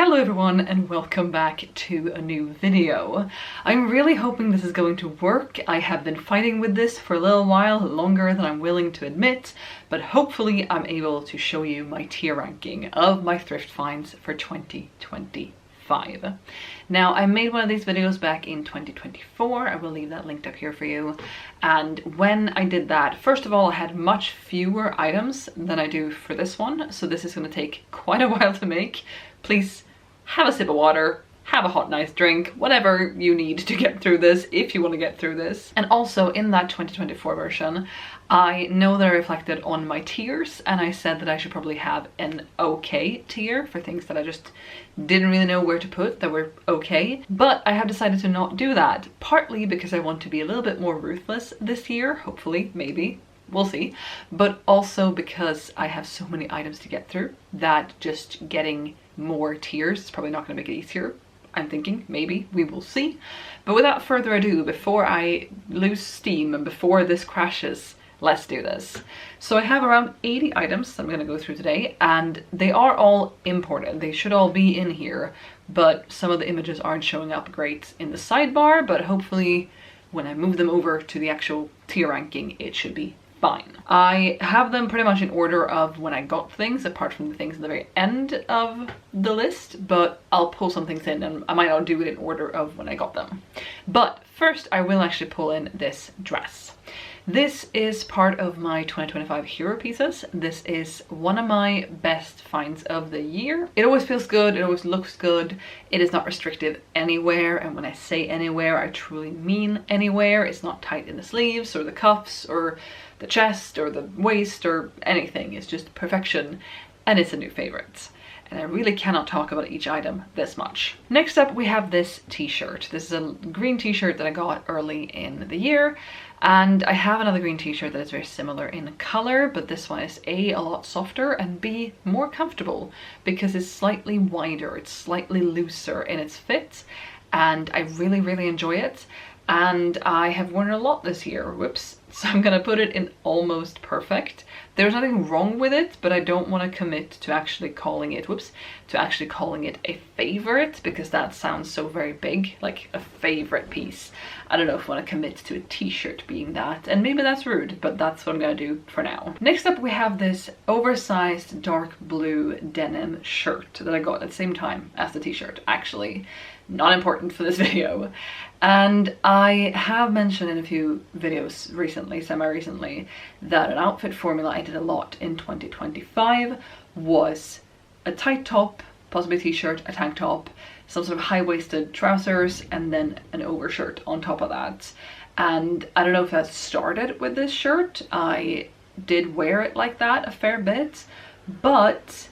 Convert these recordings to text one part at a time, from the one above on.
Hello everyone and welcome back to a new video. I'm really hoping this is going to work. I have been fighting with this for a little while, longer than I'm willing to admit, but hopefully I'm able to show you my tier ranking of my thrift finds for 2025. Now, I made one of these videos back in 2024. I will leave that linked up here for you. And when I did that, first of all, I had much fewer items than I do for this one. So this is going to take quite a while to make. Please have a sip of water, have a hot nice drink, whatever you need to get through this, if you want to get through this. And also in that 2024 version, I know that I reflected on my tiers and I said that I should probably have an okay tier for things that I just didn't really know where to put that were okay. But I have decided to not do that, partly because I want to be a little bit more ruthless this year, hopefully, maybe. We'll see. But also because I have so many items to get through that just getting more tiers is probably not going to make it easier. I'm thinking, maybe, we will see. But without further ado, before I lose steam and before this crashes, let's do this. So I have around 80 items that I'm going to go through today, and they are all imported. They should all be in here, but some of the images aren't showing up great in the sidebar, but hopefully when I move them over to the actual tier ranking, it should be fine. I have them pretty much in order of when I got things, apart from the things at the very end of the list, but I'll pull some things in and I might not do it in order of when I got them. But first I will actually pull in this dress. This is part of my 2025 hero pieces. This is one of my best finds of the year. It always feels good, it always looks good, it is not restrictive anywhere, and when I say anywhere, I truly mean anywhere. It's not tight in the sleeves or the cuffs or the chest or the waist or anything. It's just perfection, and it's a new favorite. And I really cannot talk about each item this much. Next up we have this t-shirt. This is a green t-shirt that I got early in the year, and I have another green t-shirt that is very similar in color, but this one is A, a lot softer, and B, more comfortable because it's slightly wider, it's slightly looser in its fit, and I really enjoy it. And I have worn it a lot this year, whoops. So I'm gonna put it in almost perfect. There's nothing wrong with it, but I don't want to commit to actually calling it, a favorite, because that sounds so very big, like a favorite piece. I don't know if I want to commit to a t-shirt being that, and maybe that's rude, but that's what I'm gonna do for now. Next up we have this oversized dark blue denim shirt that I got at the same time as the t-shirt, actually. Not important for this video. And I have mentioned in a few videos recently, semi-recently, that an outfit formula I did a lot in 2025 was a tight top, possibly a t-shirt, a tank top, some sort of high-waisted trousers, and then an overshirt on top of that. And I don't know if that started with this shirt. I did wear it like that a fair bit, but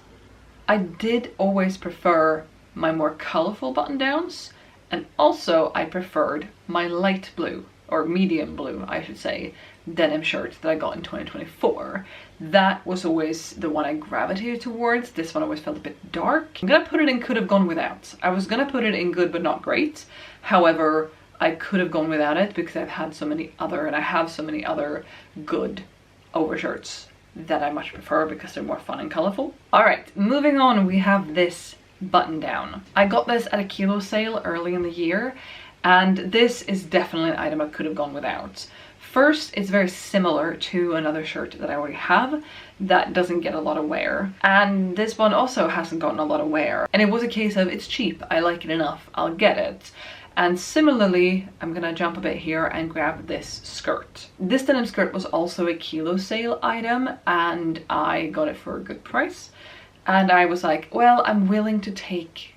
I did always prefer my more colorful button downs, and also I preferred my light blue, or medium blue I should say, denim shirt that I got in 2024. That was always the one I gravitated towards. This one always felt a bit dark. I'm gonna put it in could have gone without. I was gonna put it in good but not great. However, I could have gone without it because I've had so many other, and I have so many other good overshirts that I much prefer because they're more fun and colorful. All right, moving on, we have this button down. I got this at a kilo sale early in the year, and this is definitely an item I could have gone without. First, it's very similar to another shirt that I already have that doesn't get a lot of wear, and this one also hasn't gotten a lot of wear, and it was a case of it's cheap, I like it enough, I'll get it. And similarly, I'm gonna jump a bit here and grab this skirt. This denim skirt was also a kilo sale item, and I got it for a good price. And I was like, well, I'm willing to take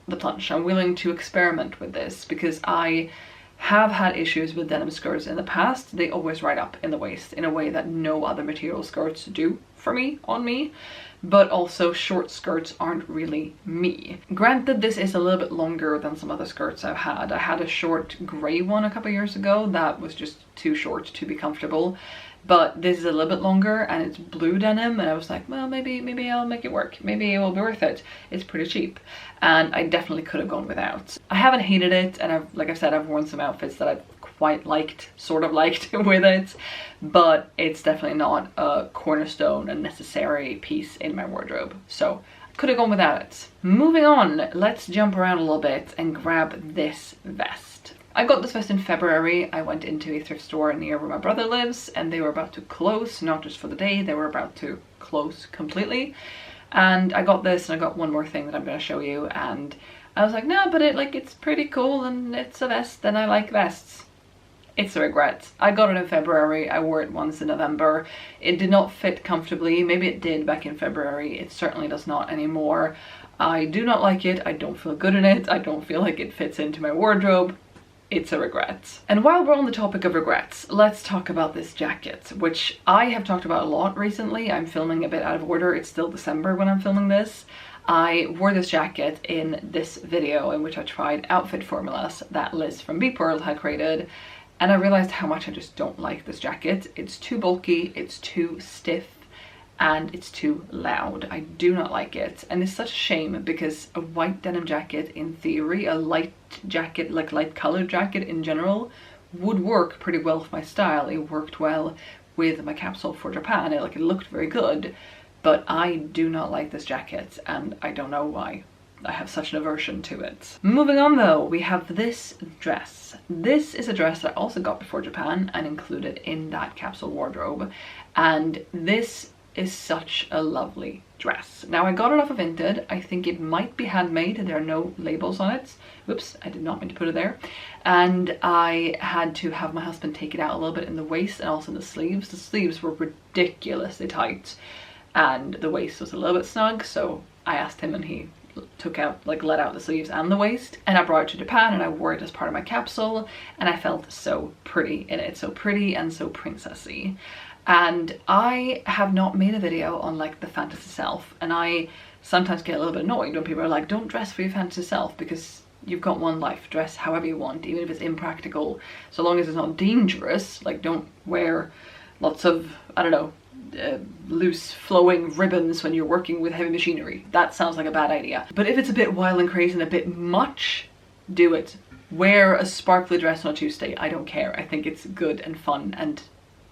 the plunge. I'm willing to experiment with this because I have had issues with denim skirts in the past. They always ride up in the waist in a way that no other material skirts do for me, on me. But also short skirts aren't really me. Granted, this is a little bit longer than some other skirts I've had. I had a short gray one a couple years ago that was just too short to be comfortable. But this is a little bit longer and it's blue denim, and I was like, well, maybe I'll make it work. Maybe it will be worth it. It's pretty cheap. And I definitely could have gone without. I haven't hated it, and like I said, I've worn some outfits that I've quite liked, sort of liked with it, but it's definitely not a cornerstone, a necessary piece in my wardrobe. So Could have gone without it. Moving on, let's jump around a little bit and grab this vest. I got this vest in February. I went into a thrift store near where my brother lives and they were about to close, not just for the day, they were about to close completely. And I got this and I got one more thing that I'm going to show you, and I was like, no, but it's pretty cool and it's a vest and I like vests. It's a regret. I got it in February, I wore it once in November. It did not fit comfortably. Maybe it did back in February. It certainly does not anymore. I do not like it. I don't feel good in it. I don't feel like it fits into my wardrobe. It's a regret. And while we're on the topic of regrets, let's talk about this jacket, which I have talked about a lot recently. I'm filming a bit out of order. It's still December when I'm filming this. I wore this jacket in this video in which I tried outfit formulas that Liz from Be Pearl had created. And I realized how much I just don't like this jacket. It's too bulky, it's too stiff, and it's too loud. I do not like it. And it's such a shame because a white denim jacket, in theory, a light jacket, like light colored jacket in general, would work pretty well with my style. It worked well with my capsule for Japan. It looked very good, but I do not like this jacket and I don't know why. I have such an aversion to it. Moving on though, we have this dress. This is a dress that I also got before Japan and included in that capsule wardrobe. And this is such a lovely dress. Now I got it off of Vinted. I think it might be handmade. There are no labels on it. Whoops, I did not mean to put it there. And I had to have my husband take it out a little bit in the waist and also in the sleeves. The sleeves were ridiculously tight and the waist was a little bit snug. So I asked him and he took out, let out the sleeves and the waist, and I brought it to Japan and I wore it as part of my capsule and I felt so pretty in it, so pretty and so princessy. And I have not made a video on the fantasy self, and I sometimes get a little bit annoyed when people are like, don't dress for your fantasy self because you've got one life, dress however you want, even if it's impractical, so long as it's not dangerous. Don't wear lots of, I don't know, loose flowing ribbons when you're working with heavy machinery. That sounds like a bad idea. But if it's a bit wild and crazy and a bit much, do it. Wear a sparkly dress on a Tuesday. I don't care. I think it's good and fun and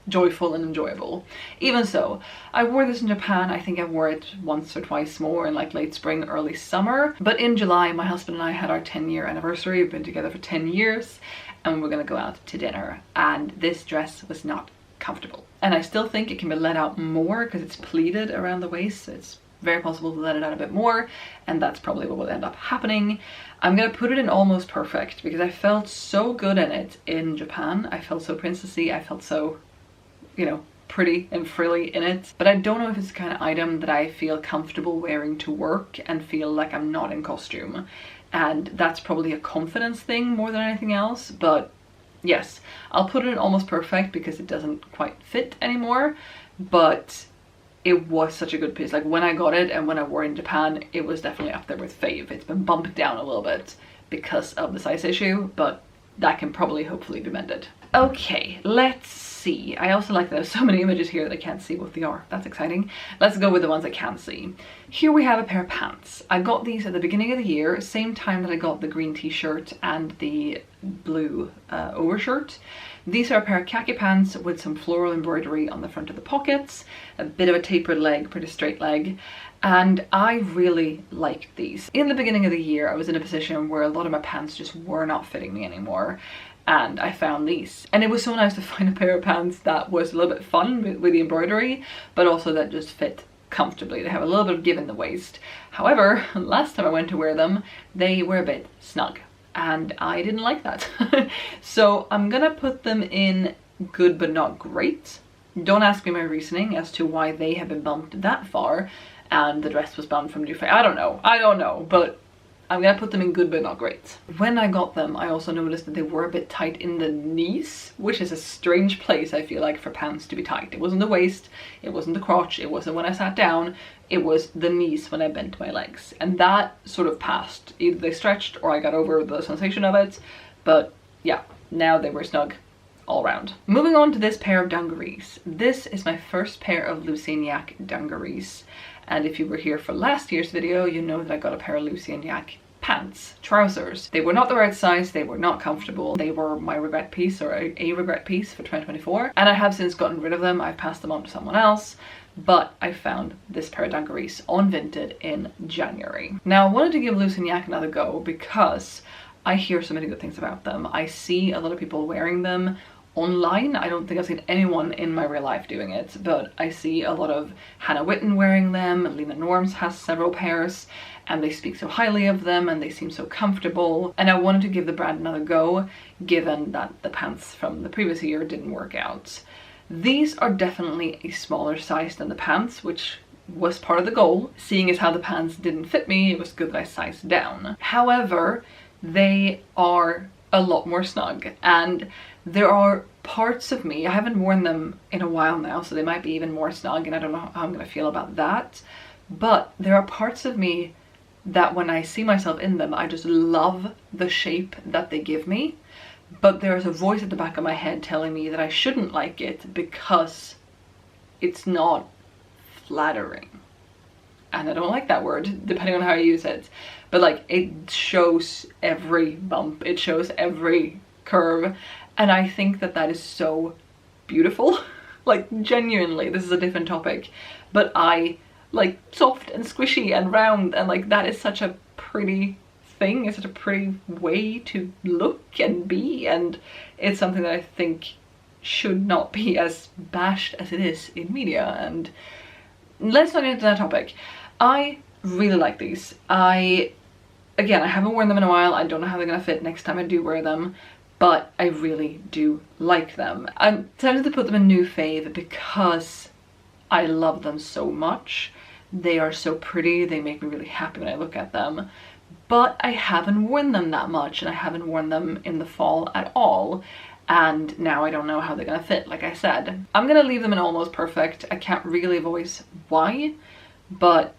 joyful and enjoyable. Even so, I wore this in Japan. I think I wore it once or twice more in late spring, early summer. But in July, my husband and I had our 10-year anniversary. We've been together for 10 years and we're gonna go out to dinner. And this dress was not comfortable. And I still think it can be let out more because it's pleated around the waist. So it's very possible to let it out a bit more, and that's probably what will end up happening. I'm gonna put it in almost perfect because I felt so good in it in Japan. I felt so princessy. I felt so, pretty and frilly in it. But I don't know if it's the kind of item that I feel comfortable wearing to work and feel like I'm not in costume. And that's probably a confidence thing more than anything else. But yes, I'll put it in almost perfect because it doesn't quite fit anymore, but it was such a good piece. When I got it and when I wore it in Japan, it was definitely up there with fave. It's been bumped down a little bit because of the size issue, but that can probably hopefully be mended. Okay, let's see. I also like that there's so many images here that I can't see what they are. That's exciting. Let's go with the ones I can see. Here we have a pair of pants. I got these at the beginning of the year, same time that I got the green t-shirt and the blue overshirt. These are a pair of khaki pants with some floral embroidery on the front of the pockets, a bit of a tapered leg, pretty straight leg, and I really liked these. In the beginning of the year, I was in a position where a lot of my pants just were not fitting me anymore, and I found these. And it was so nice to find a pair of pants that was a little bit fun with the embroidery, but also that just fit comfortably. They have a little bit of give in the waist. However, last time I went to wear them, they were a bit snug, and I didn't like that. So I'm gonna put them in good but not great. Don't ask me my reasoning as to why they have been bumped that far and the dress was bumped from new face. I don't know, but I'm gonna put them in good but not great. When I got them, I also noticed that they were a bit tight in the knees, which is a strange place, I feel like, for pants to be tight. It wasn't the waist, it wasn't the crotch, it wasn't when I sat down, it was the knees when I bent my legs. And that sort of passed. Either they stretched or I got over the sensation of it, but yeah, now they were snug all round. Moving on to this pair of dungarees. This is my first pair of Miscellaneous dungarees. And if you were here for last year's video, you know that I got a pair of Miscellaneous pants, trousers. They were not the right size, they were not comfortable. They were my regret piece, or a regret piece for 2024. And I have since gotten rid of them. I've passed them on to someone else. but I found this pair of dungarees on Vinted in January. Now I wanted to give Loose and Yak another go because I hear so many good things about them. I see a lot of people wearing them online. I don't think I've seen anyone in my real life doing it, but I see a lot of Hannah Witten wearing them, Lena Norms has several pairs, and they speak so highly of them and they seem so comfortable. And I wanted to give the brand another go, given that the pants from the previous year didn't work out. These are definitely a smaller size than the pants, which was part of the goal. Seeing as how the pants didn't fit me, it was good that I sized down. However, they are a lot more snug, and there are parts of me, I haven't worn them in a while now, so they might be even more snug, and I don't know how I'm gonna feel about that, but there are parts of me that when I see myself in them, I just love the shape that they give me, but there's a voice at the back of my head telling me that I shouldn't like it because it's not flattering. And I don't like that word, depending on how you use it. But like, it shows every bump, it shows every curve. And I think that that is so beautiful. Like, genuinely, this is a different topic. But I like soft and squishy and round, and like, that is such a pretty thing. It's such a pretty way to look and be. And it's something that I think should not be as bashed as it is in media. And let's not get into that topic. I really like these. Again, I haven't worn them in a while. I don't know how they're gonna fit next time I do wear them, but I really do like them. I'm tempted to put them in new fave because I love them so much. They are so pretty. They make me really happy when I look at them, but I haven't worn them that much, and I haven't worn them in the fall at all. And now I don't know how they're gonna fit, like I said. I'm gonna leave them in almost perfect. I can't really voice why, but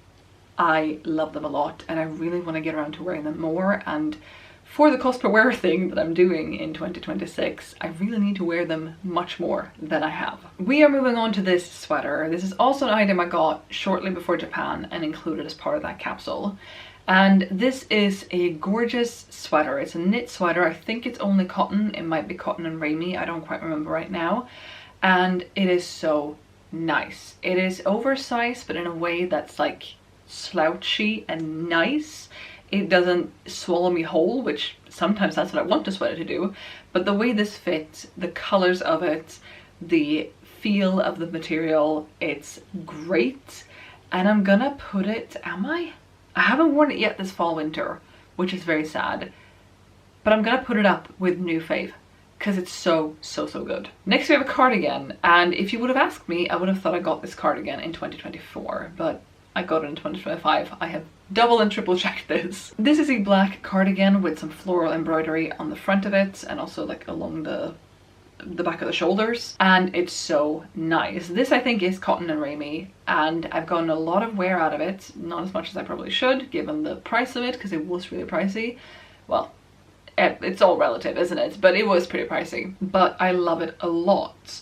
I love them a lot and I really want to get around to wearing them more. And for the cost per wear thing that I'm doing in 2026, I really need to wear them much more than I have. We are moving on to this sweater. This is also an item I got shortly before Japan and included as part of that capsule. And this is a gorgeous sweater. It's a knit sweater. I think it's only cotton. It might be cotton and Rami. I don't quite remember right now. And it is so nice. It is oversized, but in a way that's like slouchy and nice. It doesn't swallow me whole, which sometimes that's what I want a sweater to do. But the way this fits, the colors of it, the feel of the material, it's great. And I'm gonna put it, I haven't worn it yet this fall winter, which is very sad, but I'm gonna put it up with new fave because it's so good. Next we have a cardigan, and if you would have asked me, I would have thought I got this cardigan in 2024, but I got it in 2025. I have double and triple checked this. This is a black cardigan with some floral embroidery on the front of it and also like along the back of the shoulders, and it's so nice. This I think is cotton and Rami, and I've gotten a lot of wear out of it, not as much as I probably should given the price of it, because it was really pricey. Well, it's all relative, isn't it? But it was pretty pricey, but I love it a lot.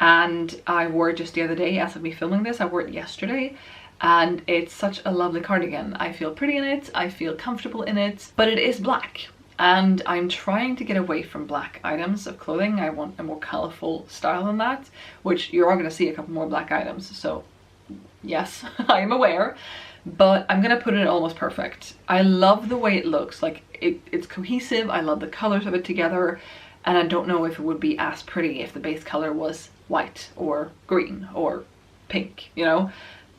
And I wore it just the other day. As of me filming this, I wore it yesterday, and it's such a lovely cardigan. I feel pretty in it, I feel comfortable in it, but it is black. And I'm trying to get away from black items of clothing. I want a more colorful style than that, which you are going to see a couple more black items. So yes, I am aware, but I'm going to put it in almost perfect. I love the way it looks. Like it's cohesive. I love the colors of it together. And I don't know if it would be as pretty if the base color was white or green or pink, you know,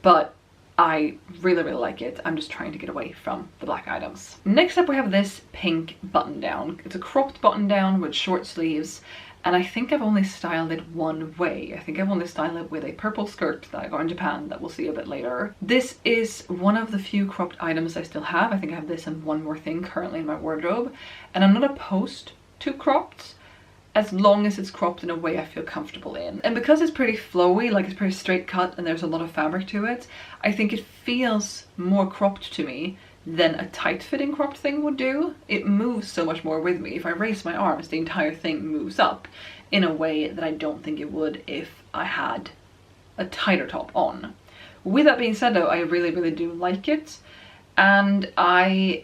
but I really like it. I'm just trying to get away from the black items. Next up we have this pink button down. It's a cropped button down with short sleeves, and I think I've only styled it one way. I think I've only styled it with a purple skirt that I got in Japan that we'll see a bit later. This is one of the few cropped items I still have. I think I have this and one more thing currently in my wardrobe, and I'm not opposed to cropped, as long as it's cropped in a way I feel comfortable in. And because it's pretty flowy, like it's pretty straight cut and there's a lot of fabric to it, I think it feels more cropped to me than a tight fitting cropped thing would do. It moves so much more with me. If I raise my arms, the entire thing moves up in a way that I don't think it would if I had a tighter top on. With that being said though, I really do like it. And I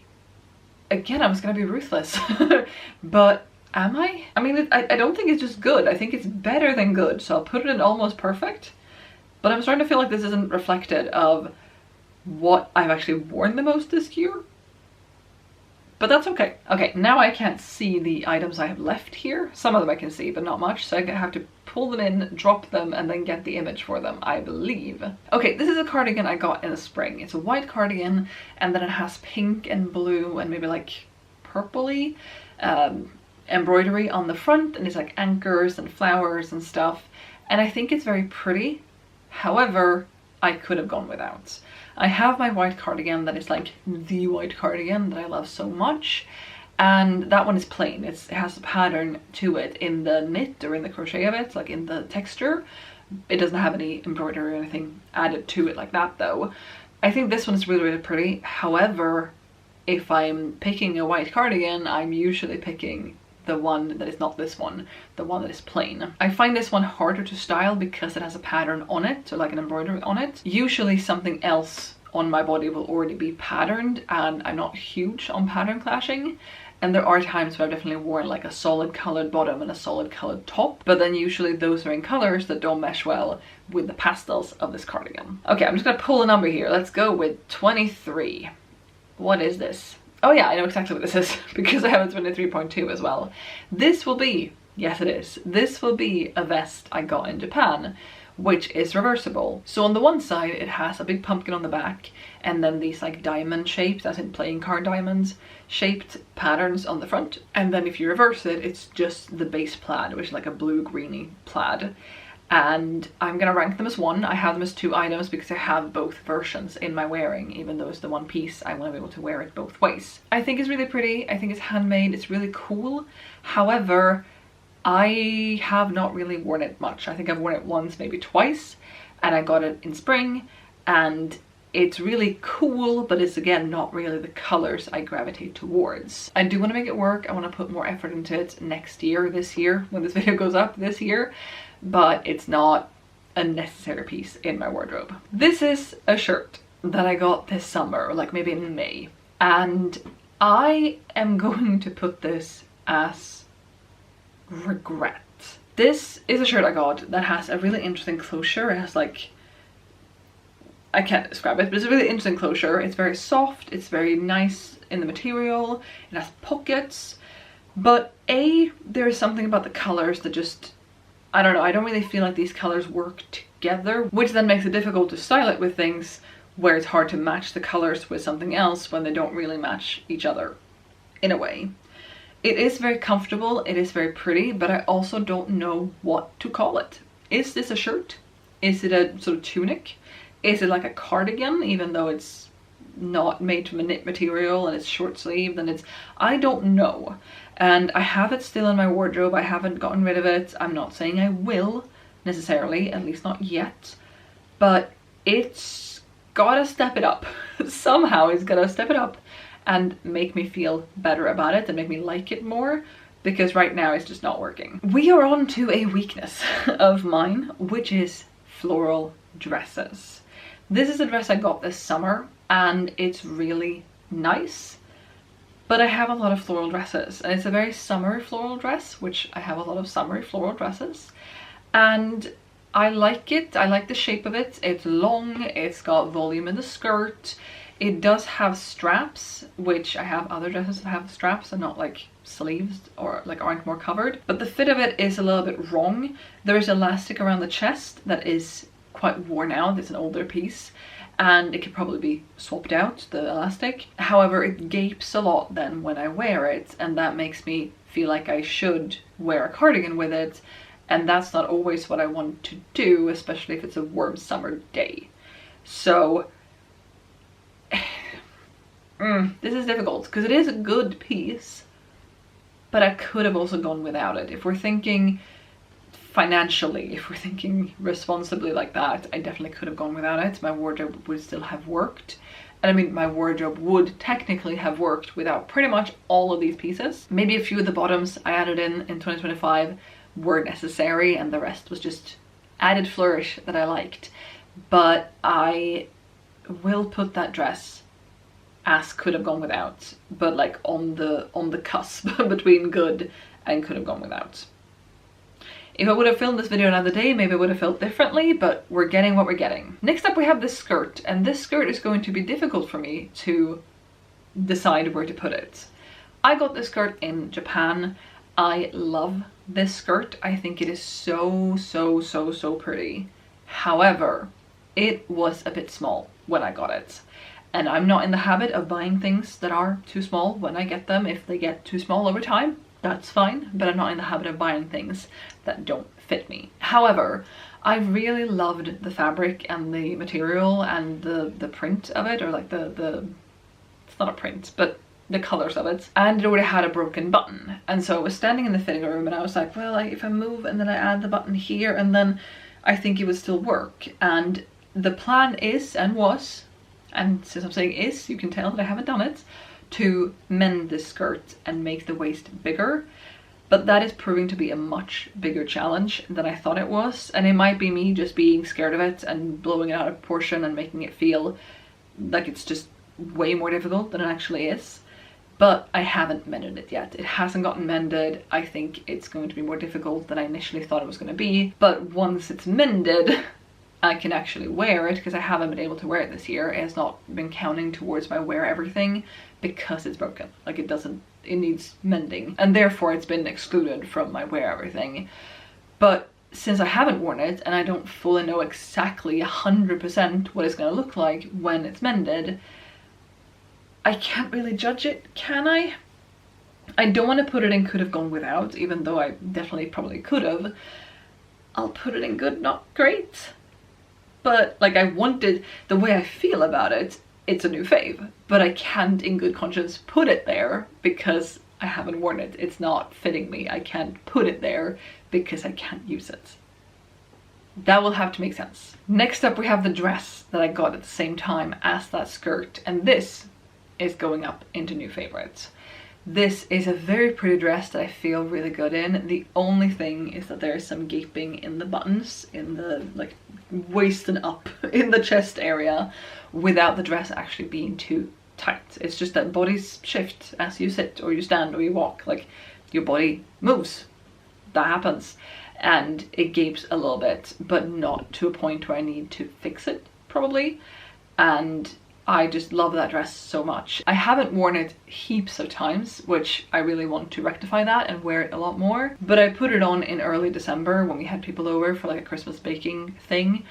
was gonna be ruthless, but am I mean, I don't think it's just good. I think it's better than good. So I'll put it in almost perfect. but I'm starting to feel like this isn't reflected of what I've actually worn the most this year. But that's okay. Okay, now I can't see the items I have left here. Some of them I can see, but not much. So I have to pull them in, drop them, and then get the image for them, I believe. Okay, this is a cardigan I got in the spring. It's a white cardigan, and then it has pink and blue and maybe like purpley embroidery on the front, and it's like anchors and flowers and stuff. And I think it's very pretty. However, I could have gone without. I have my white cardigan that is like the white cardigan that I love so much, and that one is plain. It has a pattern to it in the knit or in the crochet of it, like in the texture. It doesn't have any embroidery or anything added to it like that though. I think this one is really, really pretty. However, if I'm picking a white cardigan, I'm usually picking the one that is not this one, the one that is plain. I find this one harder to style because it has a pattern on it, so like an embroidery on it. Usually something else on my body will already be patterned, and I'm not huge on pattern clashing. And there are times where I've definitely worn like a solid colored bottom and a solid colored top, but then usually those are in colors that don't mesh well with the pastels of this cardigan. Okay, I'm just gonna pull a number here. Let's go with 23. What is this? Oh yeah, I know exactly what this is because I have a 23.2 as well. This will be, yes it is, this will be a vest I got in Japan, which is reversible. So on the one side it has a big pumpkin on the back, and then these like diamond shaped, as in playing card diamonds, shaped patterns on the front. And then if you reverse it, it's just the base plaid, which is like a blue-greeny plaid. And I'm gonna rank them as one. I have them as 2 items because I have both versions in my wearing, even though it's the one piece. I want to be able to wear it both ways. I think it's really pretty. I think it's handmade. It's really cool. However, I have not really worn it much. I think I've worn it once, maybe twice, and I got it in spring, and it's really cool, but it's again not really the colors I gravitate towards. I do want to make it work. I want to put more effort into it next year, this year, when this video goes up this year, but it's not a necessary piece in my wardrobe. This is a shirt that I got this summer, or like maybe in May, and I am going to put this as regret. This is a shirt I got that has a really interesting closure. It has like, I can't describe it, but it's a really interesting closure. It's very soft, it's very nice in the material, it has pockets, but there is something about the colors that just, I don't know, I don't really feel like these colors work together, which then makes it difficult to style it with things where it's hard to match the colors with something else when they don't really match each other in a way. It is very comfortable, it is very pretty, but I also don't know what to call it. Is this a shirt? Is it a sort of tunic? Is it like a cardigan, even though it's not made from a knit material and it's short sleeved and it's, I don't know. And I have it still in my wardrobe. I haven't gotten rid of it. I'm not saying I will necessarily, at least not yet, but it's gotta step it up. Somehow it's gotta step it up and make me feel better about it and make me like it more, because right now it's just not working. We are on to a weakness of mine, which is floral dresses. This is a dress I got this summer and it's really nice, but I have a lot of floral dresses and it's a very summery floral dress, which I have a lot of summery floral dresses, and I like it. I like the shape of it. It's long, it's got volume in the skirt. It does have straps, which I have other dresses that have straps and not like sleeves or like aren't more covered, but the fit of it is a little bit wrong. There is elastic around the chest that is quite worn out. It's an older piece and it could probably be swapped out, the elastic. However, it gapes a lot then when I wear it, and that makes me feel like I should wear a cardigan with it, and that's not always what I want to do, especially if it's a warm summer day. So this is difficult because it is a good piece, but I could have also gone without it. If we're thinking financially, if we're thinking responsibly like that, I definitely could have gone without it. My wardrobe would still have worked. And I mean, my wardrobe would technically have worked without pretty much all of these pieces. Maybe a few of the bottoms I added in 2025 were necessary and the rest was just added flourish that I liked. But I will put that dress as could have gone without, but like on the cusp between good and could have gone without. If I would have filmed this video another day, maybe it would have felt differently, but we're getting what we're getting. Next up we have this skirt, and this skirt is going to be difficult for me to decide where to put it. I got this skirt in Japan. I love this skirt. I think it is so pretty. However, it was a bit small when I got it. And I'm not in the habit of buying things that are too small when I get them. If they get too small over time, that's fine, but I'm not in the habit of buying things that don't fit me. However, I really loved the fabric and the material and the print of it, or like it's not a print, but the colors of it, and it already had a broken button. And so I was standing in the fitting room and I was like, well, if I move and then I add the button here, and then I think it would still work. And the plan is, and was, and since I'm saying is, you can tell that I haven't done it, to mend this skirt and make the waist bigger. But that is proving to be a much bigger challenge than I thought it was. And it might be me just being scared of it and blowing it out of proportion and making it feel like it's just way more difficult than it actually is. But I haven't mended it yet. It hasn't gotten mended. I think it's going to be more difficult than I initially thought it was going to be. But once it's mended, I can actually wear it, because I haven't been able to wear it this year. It has not been counting towards my wear everything because it's broken. Like it needs mending, and therefore it's been excluded from my wear everything. But since I haven't worn it and I don't fully know exactly 100% what it's going to look like when it's mended, I can't really judge it, can I? I don't want to put it in could have gone without, even though I definitely probably could have. I'll put it in good, not great. But like, I wanted, the way I feel about it, it's a new fave, but I can't in good conscience put it there because I haven't worn it. It's not fitting me. I can't put it there because I can't use it. That will have to make sense. Next up we have the dress that I got at the same time as that skirt, and this is going up into new favorites. This is a very pretty dress that I feel really good in. The only thing is that there is some gaping in the buttons, in the like waist and up in the chest area, without the dress actually being too tight. It's just that bodies shift as you sit or you stand or you walk. Like, your body moves. That happens. And it gapes a little bit, but not to a point where I need to fix it, probably. And I just love that dress so much. I haven't worn it heaps of times, which I really want to rectify that and wear it a lot more. But I put it on in early December when we had people over for like a Christmas baking thing.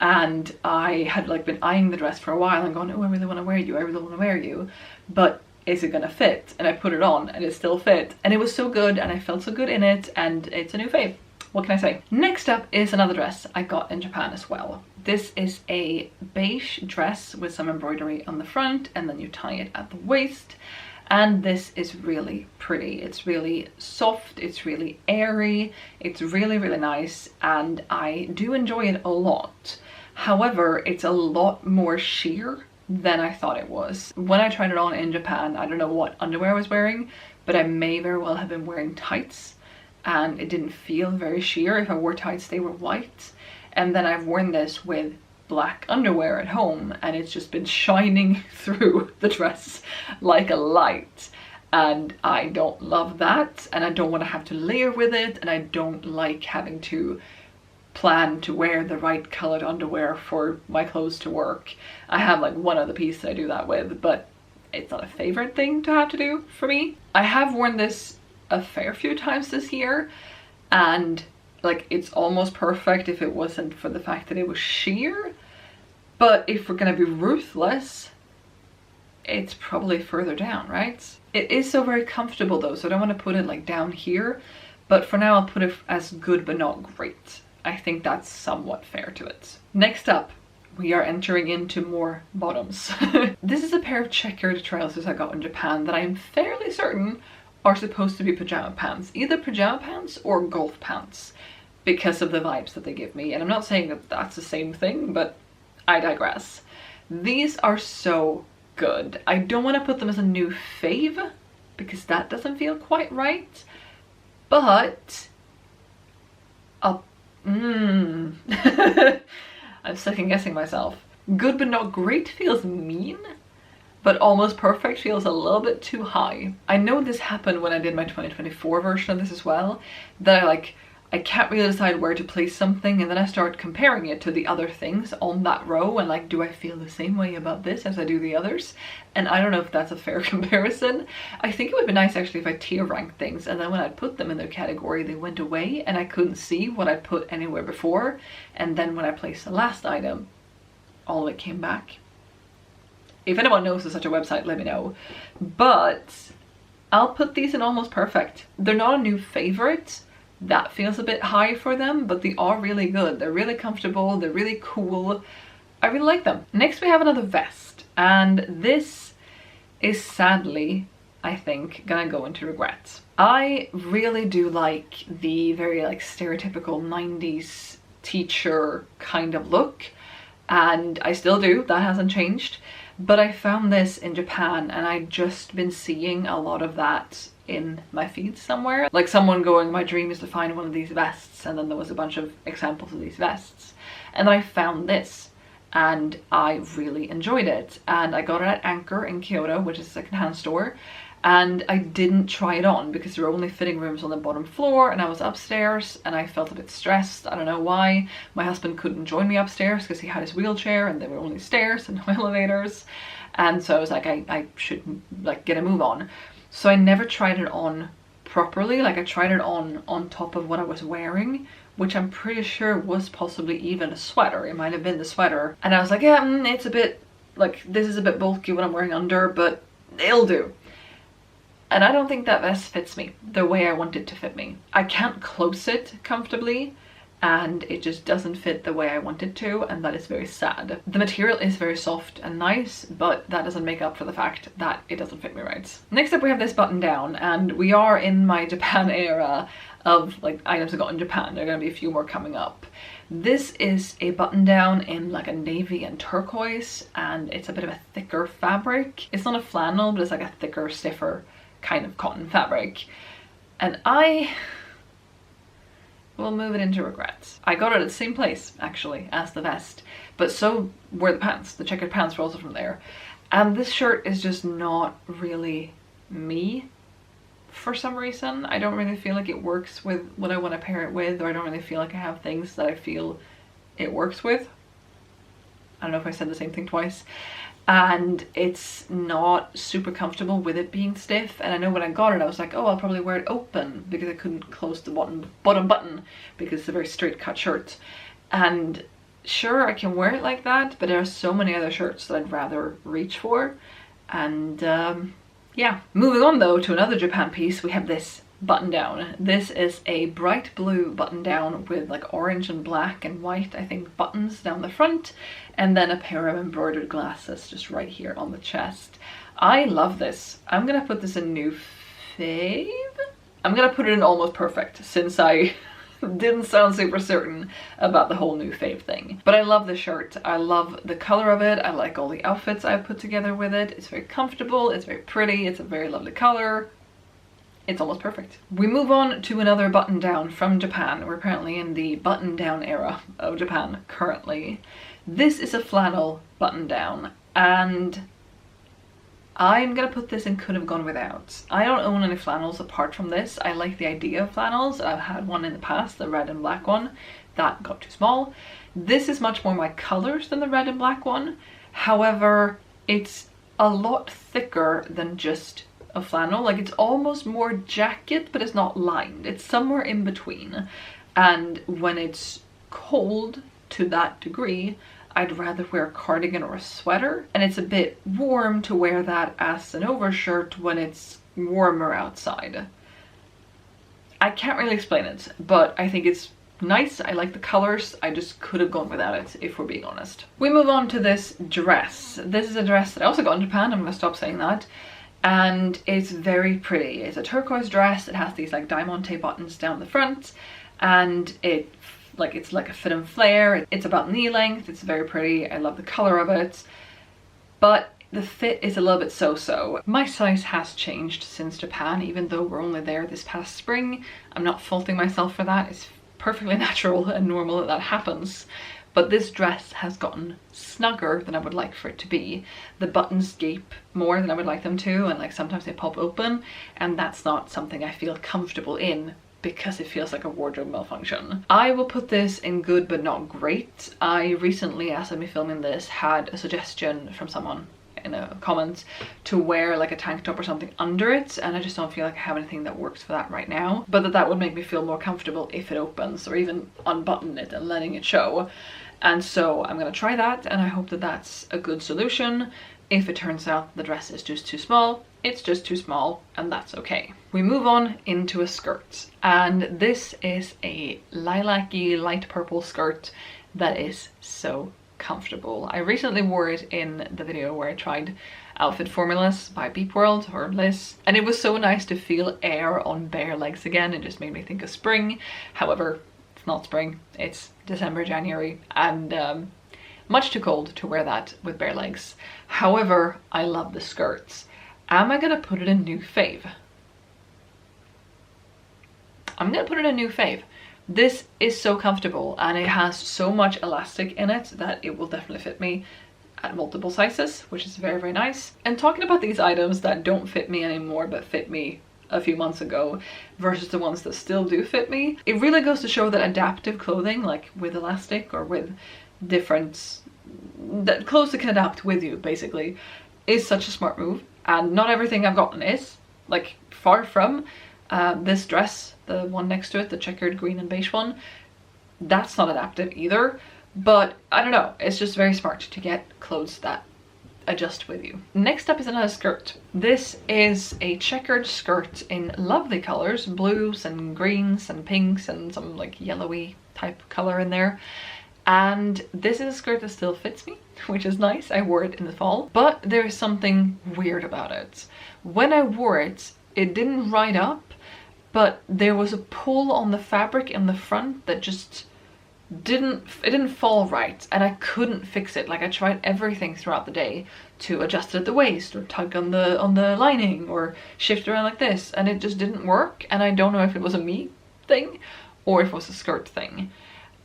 And I had like been eyeing the dress for a while and going, oh, I really want to wear you, I really want to wear you. But is it gonna fit? And I put it on and it still fit. And it was so good and I felt so good in it, and it's a new fave. What can I say? Next up is another dress I got in Japan as well. This is a beige dress with some embroidery on the front, and then you tie it at the waist. And this is really pretty. It's really soft, it's really airy, it's really nice, and I do enjoy it a lot. However, it's a lot more sheer than I thought it was. When I tried it on in Japan, I don't know what underwear I was wearing, but I may very well have been wearing tights, and it didn't feel very sheer. If I wore tights, they were white. And then I've worn this with black underwear at home, and it's just been shining through the dress like a light. And I don't love that, and I don't want to have to layer with it, and I don't like having to plan to wear the right colored underwear for my clothes to work. I have like one other piece that I do that with, but it's not a favorite thing to have to do for me. I have worn this a fair few times this year, and like, it's almost perfect if it wasn't for the fact that it was sheer. But if we're gonna be ruthless, it's probably further down, right? It is so very comfortable though, so I don't want to put it like down here, but for now I'll put it as good but not great. I think that's somewhat fair to it. Next up, we are entering into more bottoms. This is a pair of checkered trousers I got in Japan that I am fairly certain are supposed to be pajama pants. Either pajama pants or golf pants, because of the vibes that they give me. And I'm not saying that that's the same thing, but I digress. These are so good. I don't want to put them as a new fave, because that doesn't feel quite right. But I'm second guessing myself. Good but not great feels mean, but almost perfect feels a little bit too high. I know this happened when I did my 2024 version of this as well, that I can't really decide where to place something, and then I start comparing it to the other things on that row and like, do I feel the same way about this as I do the others? And I don't know if that's a fair comparison. I think it would be nice actually if I tier ranked things, and then when I'd put them in their category they went away and I couldn't see what I'd put anywhere before, and then when I placed the last item all of it came back. If anyone knows of such a website, let me know. But I'll put these in almost perfect. They're not a new favorite. That feels a bit high for them, but they are really good. They're really comfortable, they're really cool. I really like them. Next we have another vest, and this is sadly, I think, gonna go into regrets. I really do like the very like stereotypical 90s teacher kind of look, and I still do, that hasn't changed. But I found this in Japan, and I'd just been seeing a lot of that in my feed somewhere. Like someone going, my dream is to find one of these vests, and then there was a bunch of examples of these vests. And then I found this, and I really enjoyed it. And I got it at Anchor in Kyoto, which is a secondhand store. And I didn't try it on because there were only fitting rooms on the bottom floor, and I was upstairs and I felt a bit stressed. I don't know why. My husband couldn't join me upstairs because he had his wheelchair and there were only stairs and no elevators. And so I was like, I should like get a move on. So I never tried it on properly. Like I tried it on top of what I was wearing, which I'm pretty sure was possibly even a sweater. It might have been the sweater. And I was like, yeah, it's a bit like, this is a bit bulky what I'm wearing under, but it'll do. And I don't think that vest fits me the way I want it to fit me. I can't close it comfortably, and it just doesn't fit the way I want it to, and that is very sad. The material is very soft and nice, but that doesn't make up for the fact that it doesn't fit me right. Next up we have this button down, and we are in my Japan era of like items I got in Japan. There are gonna be a few more coming up. This is a button down in like a navy and turquoise, and it's a bit of a thicker fabric. It's not a flannel, but it's like a thicker, stiffer kind of cotton fabric. And I will move it into regrets. I got it at the same place actually as the vest, but so were the pants. The checkered pants were also from there. And this shirt is just not really me for some reason. I don't really feel like it works with what I want to pair it with, or I don't really feel like I have things that I feel it works with. I don't know if I said the same thing twice. And it's not super comfortable with it being stiff. And I know when I got it I was like, oh, I'll probably wear it open because I couldn't close the bottom button because it's a very straight cut shirt. And sure, I can wear it like that, but there are so many other shirts that I'd rather reach for. And yeah. Moving on though to another Japan piece, we have this button down. This is a bright blue button down with like orange and black and white, I think, buttons down the front, and then a pair of embroidered glasses just right here on the chest. I love this. I'm gonna put this in new fave. I'm gonna put it in almost perfect since I didn't sound super certain about the whole new fave thing. But I love the shirt. I love the color of it. I like all the outfits I've put together with it. It's very comfortable, it's very pretty, it's a very lovely color. It's almost perfect. We move on to another button down from Japan. We're apparently in the button down era of Japan currently. This is a flannel button down, and I'm gonna put this in could have gone without. I don't own any flannels apart from this. I like the idea of flannels. I've had one in the past, the red and black one. That got too small. This is much more my colors than the red and black one. However, it's a lot thicker than just a flannel. Like, it's almost more jacket, but it's not lined. It's somewhere in between. And when it's cold to that degree, I'd rather wear a cardigan or a sweater. And it's a bit warm to wear that as an overshirt when it's warmer outside. I can't really explain it, but I think it's nice. I like the colors. I just could have gone without it, if we're being honest. We move on to this dress. This is a dress that I also got in Japan. I'm gonna stop saying that. And it's very pretty. It's a turquoise dress. It has these like diamante buttons down the front, and it's like a fit and flare. It's about knee length. It's very pretty. I love the color of it, but the fit is a little bit so-so. My size has changed since Japan, even though we're only there this past spring. I'm not faulting myself for that. It's perfectly natural and normal that that happens. But this dress has gotten snugger than I would like for it to be. The buttons gape more than I would like them to, and like sometimes they pop open, and that's not something I feel comfortable in because it feels like a wardrobe malfunction. I will put this in good but not great. I recently, as I'm filming this, had a suggestion from someone in a comment to wear like a tank top or something under it, and I just don't feel like I have anything that works for that right now, but that would make me feel more comfortable if it opens, or even unbutton it and letting it show. And so I'm gonna try that, and I hope that that's a good solution. If it turns out the dress is just too small, it's just too small, and that's okay. We move on into a skirt, and this is a lilac-y light purple skirt that is so comfortable. I recently wore it in the video where I tried outfit formulas by Beep World or Liz, and it was so nice to feel air on bare legs again. It just made me think of spring. However, it's not spring, it's December, January, and much too cold to wear that with bare legs. However, I love the skirts. Am I gonna put it in new fave? I'm gonna put it in new fave. This is so comfortable, and it has so much elastic in it that it will definitely fit me at multiple sizes, which is very, very nice. And talking about these items that don't fit me anymore but fit me a few months ago versus the ones that still do fit me, it really goes to show that adaptive clothing, like with elastic or with different that clothes that can adapt with you, basically, is such a smart move. And not everything I've gotten is, like, far from. This dress, the one next to it, the checkered green and beige one, that's not adaptive either, but I don't know, it's just very smart to get clothes that adjust with you. Next up is another skirt. This is a checkered skirt in lovely colors, blues and greens and pinks and some like yellowy type color in there. And this is a skirt that still fits me, which is nice. I wore it in the fall, but there is something weird about it. When I wore it, it didn't ride up, but there was a pull on the fabric in the front that just didn't fall right, and I couldn't fix it. Like, I tried everything throughout the day to adjust it at the waist or tug on the lining or shift around like this, and it just didn't work. And I don't know if it was a me thing or if it was a skirt thing.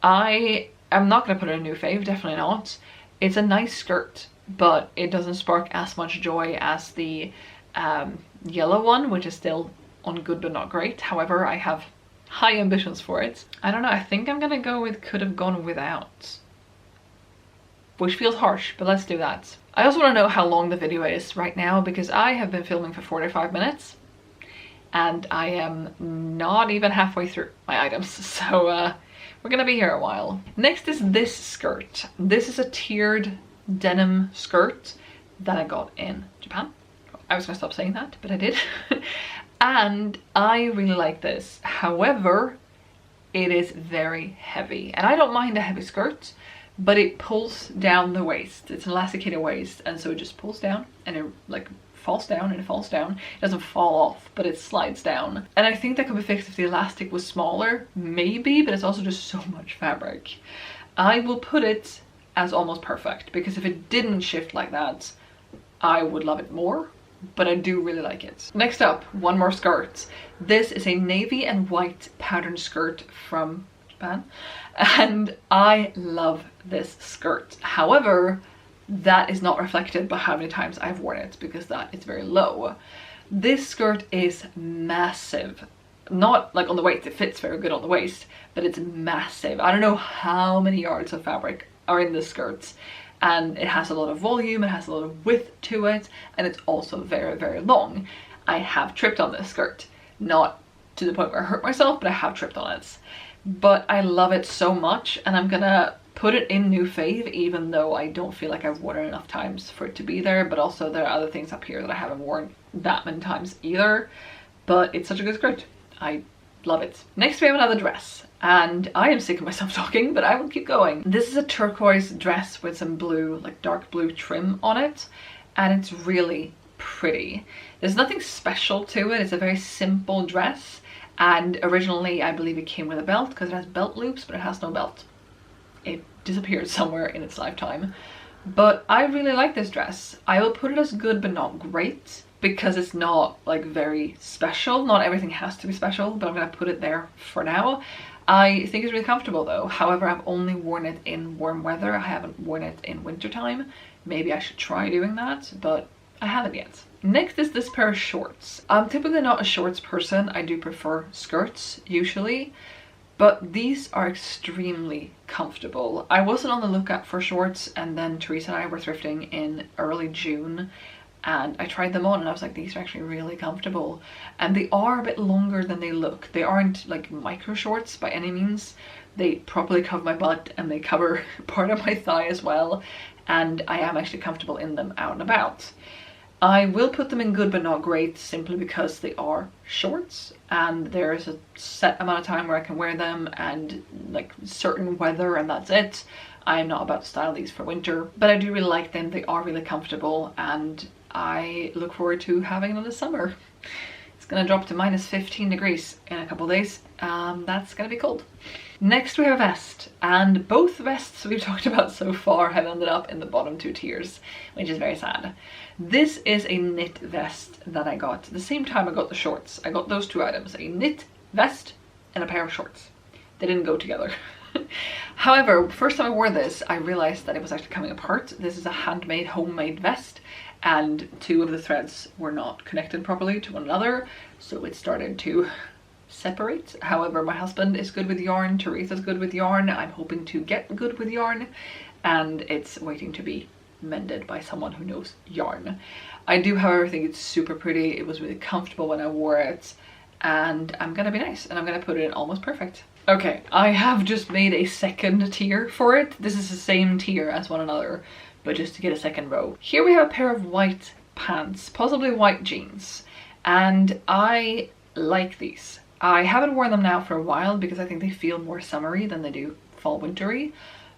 I am not gonna put it in a new fave, definitely not. It's a nice skirt, but it doesn't spark as much joy as the yellow one, which is still on good but not great. However, I have high ambitions for it. I don't know, I think I'm gonna go with could have gone without, which feels harsh, but let's do that. I also want to know how long the video is right now, because I have been filming for 45 minutes and I am not even halfway through my items, so we're gonna be here a while. Next is this skirt. This is a tiered denim skirt that I got in Japan. I was gonna stop saying that, but I did. And I really like this. However, it is very heavy, and I don't mind a heavy skirt, but it pulls down the waist. It's an elasticated waist, and so it just pulls down, and it like falls down and it falls down. It doesn't fall off, but it slides down. And I think that could be fixed if the elastic was smaller, maybe, but it's also just so much fabric. I will put it as almost perfect, because if it didn't shift like that, I would love it more. But I do really like it. Next up, one more skirt. This is a navy and white patterned skirt from Japan, and I love this skirt. However, that is not reflected by how many times I've worn it, because that is very low. This skirt is massive. Not like on the waist, it fits very good on the waist, but it's massive. I don't know how many yards of fabric are in this skirt. And it has a lot of volume, it has a lot of width to it, and it's also very, very long. I have tripped on this skirt. Not to the point where I hurt myself, but I have tripped on it. But I love it so much, and I'm gonna put it in new fave, even though I don't feel like I've worn it enough times for it to be there. But also there are other things up here that I haven't worn that many times either. But it's such a good skirt. I love it. Next we have another dress. And I am sick of myself talking, but I will keep going. This is a turquoise dress with some blue, like dark blue trim on it. And it's really pretty. There's nothing special to it. It's a very simple dress. And originally, I believe it came with a belt because it has belt loops, but it has no belt. It disappeared somewhere in its lifetime. But I really like this dress. I will put it as good, but not great, because it's not like very special. Not everything has to be special, but I'm gonna put it there for now. I think it's really comfortable though. However, I've only worn it in warm weather. I haven't worn it in wintertime. Maybe I should try doing that, but I haven't yet. Next is this pair of shorts. I'm typically not a shorts person. I do prefer skirts usually, but these are extremely comfortable. I wasn't on the lookout for shorts, and then Teresa and I were thrifting in early June and I tried them on and I was like, these are actually really comfortable. And they are a bit longer than they look. They aren't like micro shorts by any means. They properly cover my butt and they cover part of my thigh as well. And I am actually comfortable in them out and about. I will put them in good but not great simply because they are shorts and there's a set amount of time where I can wear them and like certain weather, and that's it. I am not about to style these for winter, but I do really like them. They are really comfortable and I look forward to having another summer. It's gonna drop to -15 degrees in a couple of days. That's gonna be cold. Next we have a vest, and both vests we've talked about so far have ended up in the bottom two tiers, which is very sad. This is a knit vest that I got the same time I got the shorts. I got those two items, a knit vest and a pair of shorts. They didn't go together. However, first time I wore this, I realized that it was actually coming apart. This is a handmade, homemade vest, and two of the threads were not connected properly to one another, so it started to separate. However, my husband is good with yarn, Teresa's good with yarn, I'm hoping to get good with yarn, and it's waiting to be mended by someone who knows yarn. I do, however, think it's super pretty. It was really comfortable when I wore it, and I'm gonna be nice, and I'm gonna put it in almost perfect. Okay, I have just made a second tier for it. This is the same tier as one another, but just to get a second row. Here we have a pair of white pants, possibly white jeans, and I like these. I haven't worn them now for a while because I think they feel more summery than they do fall wintry,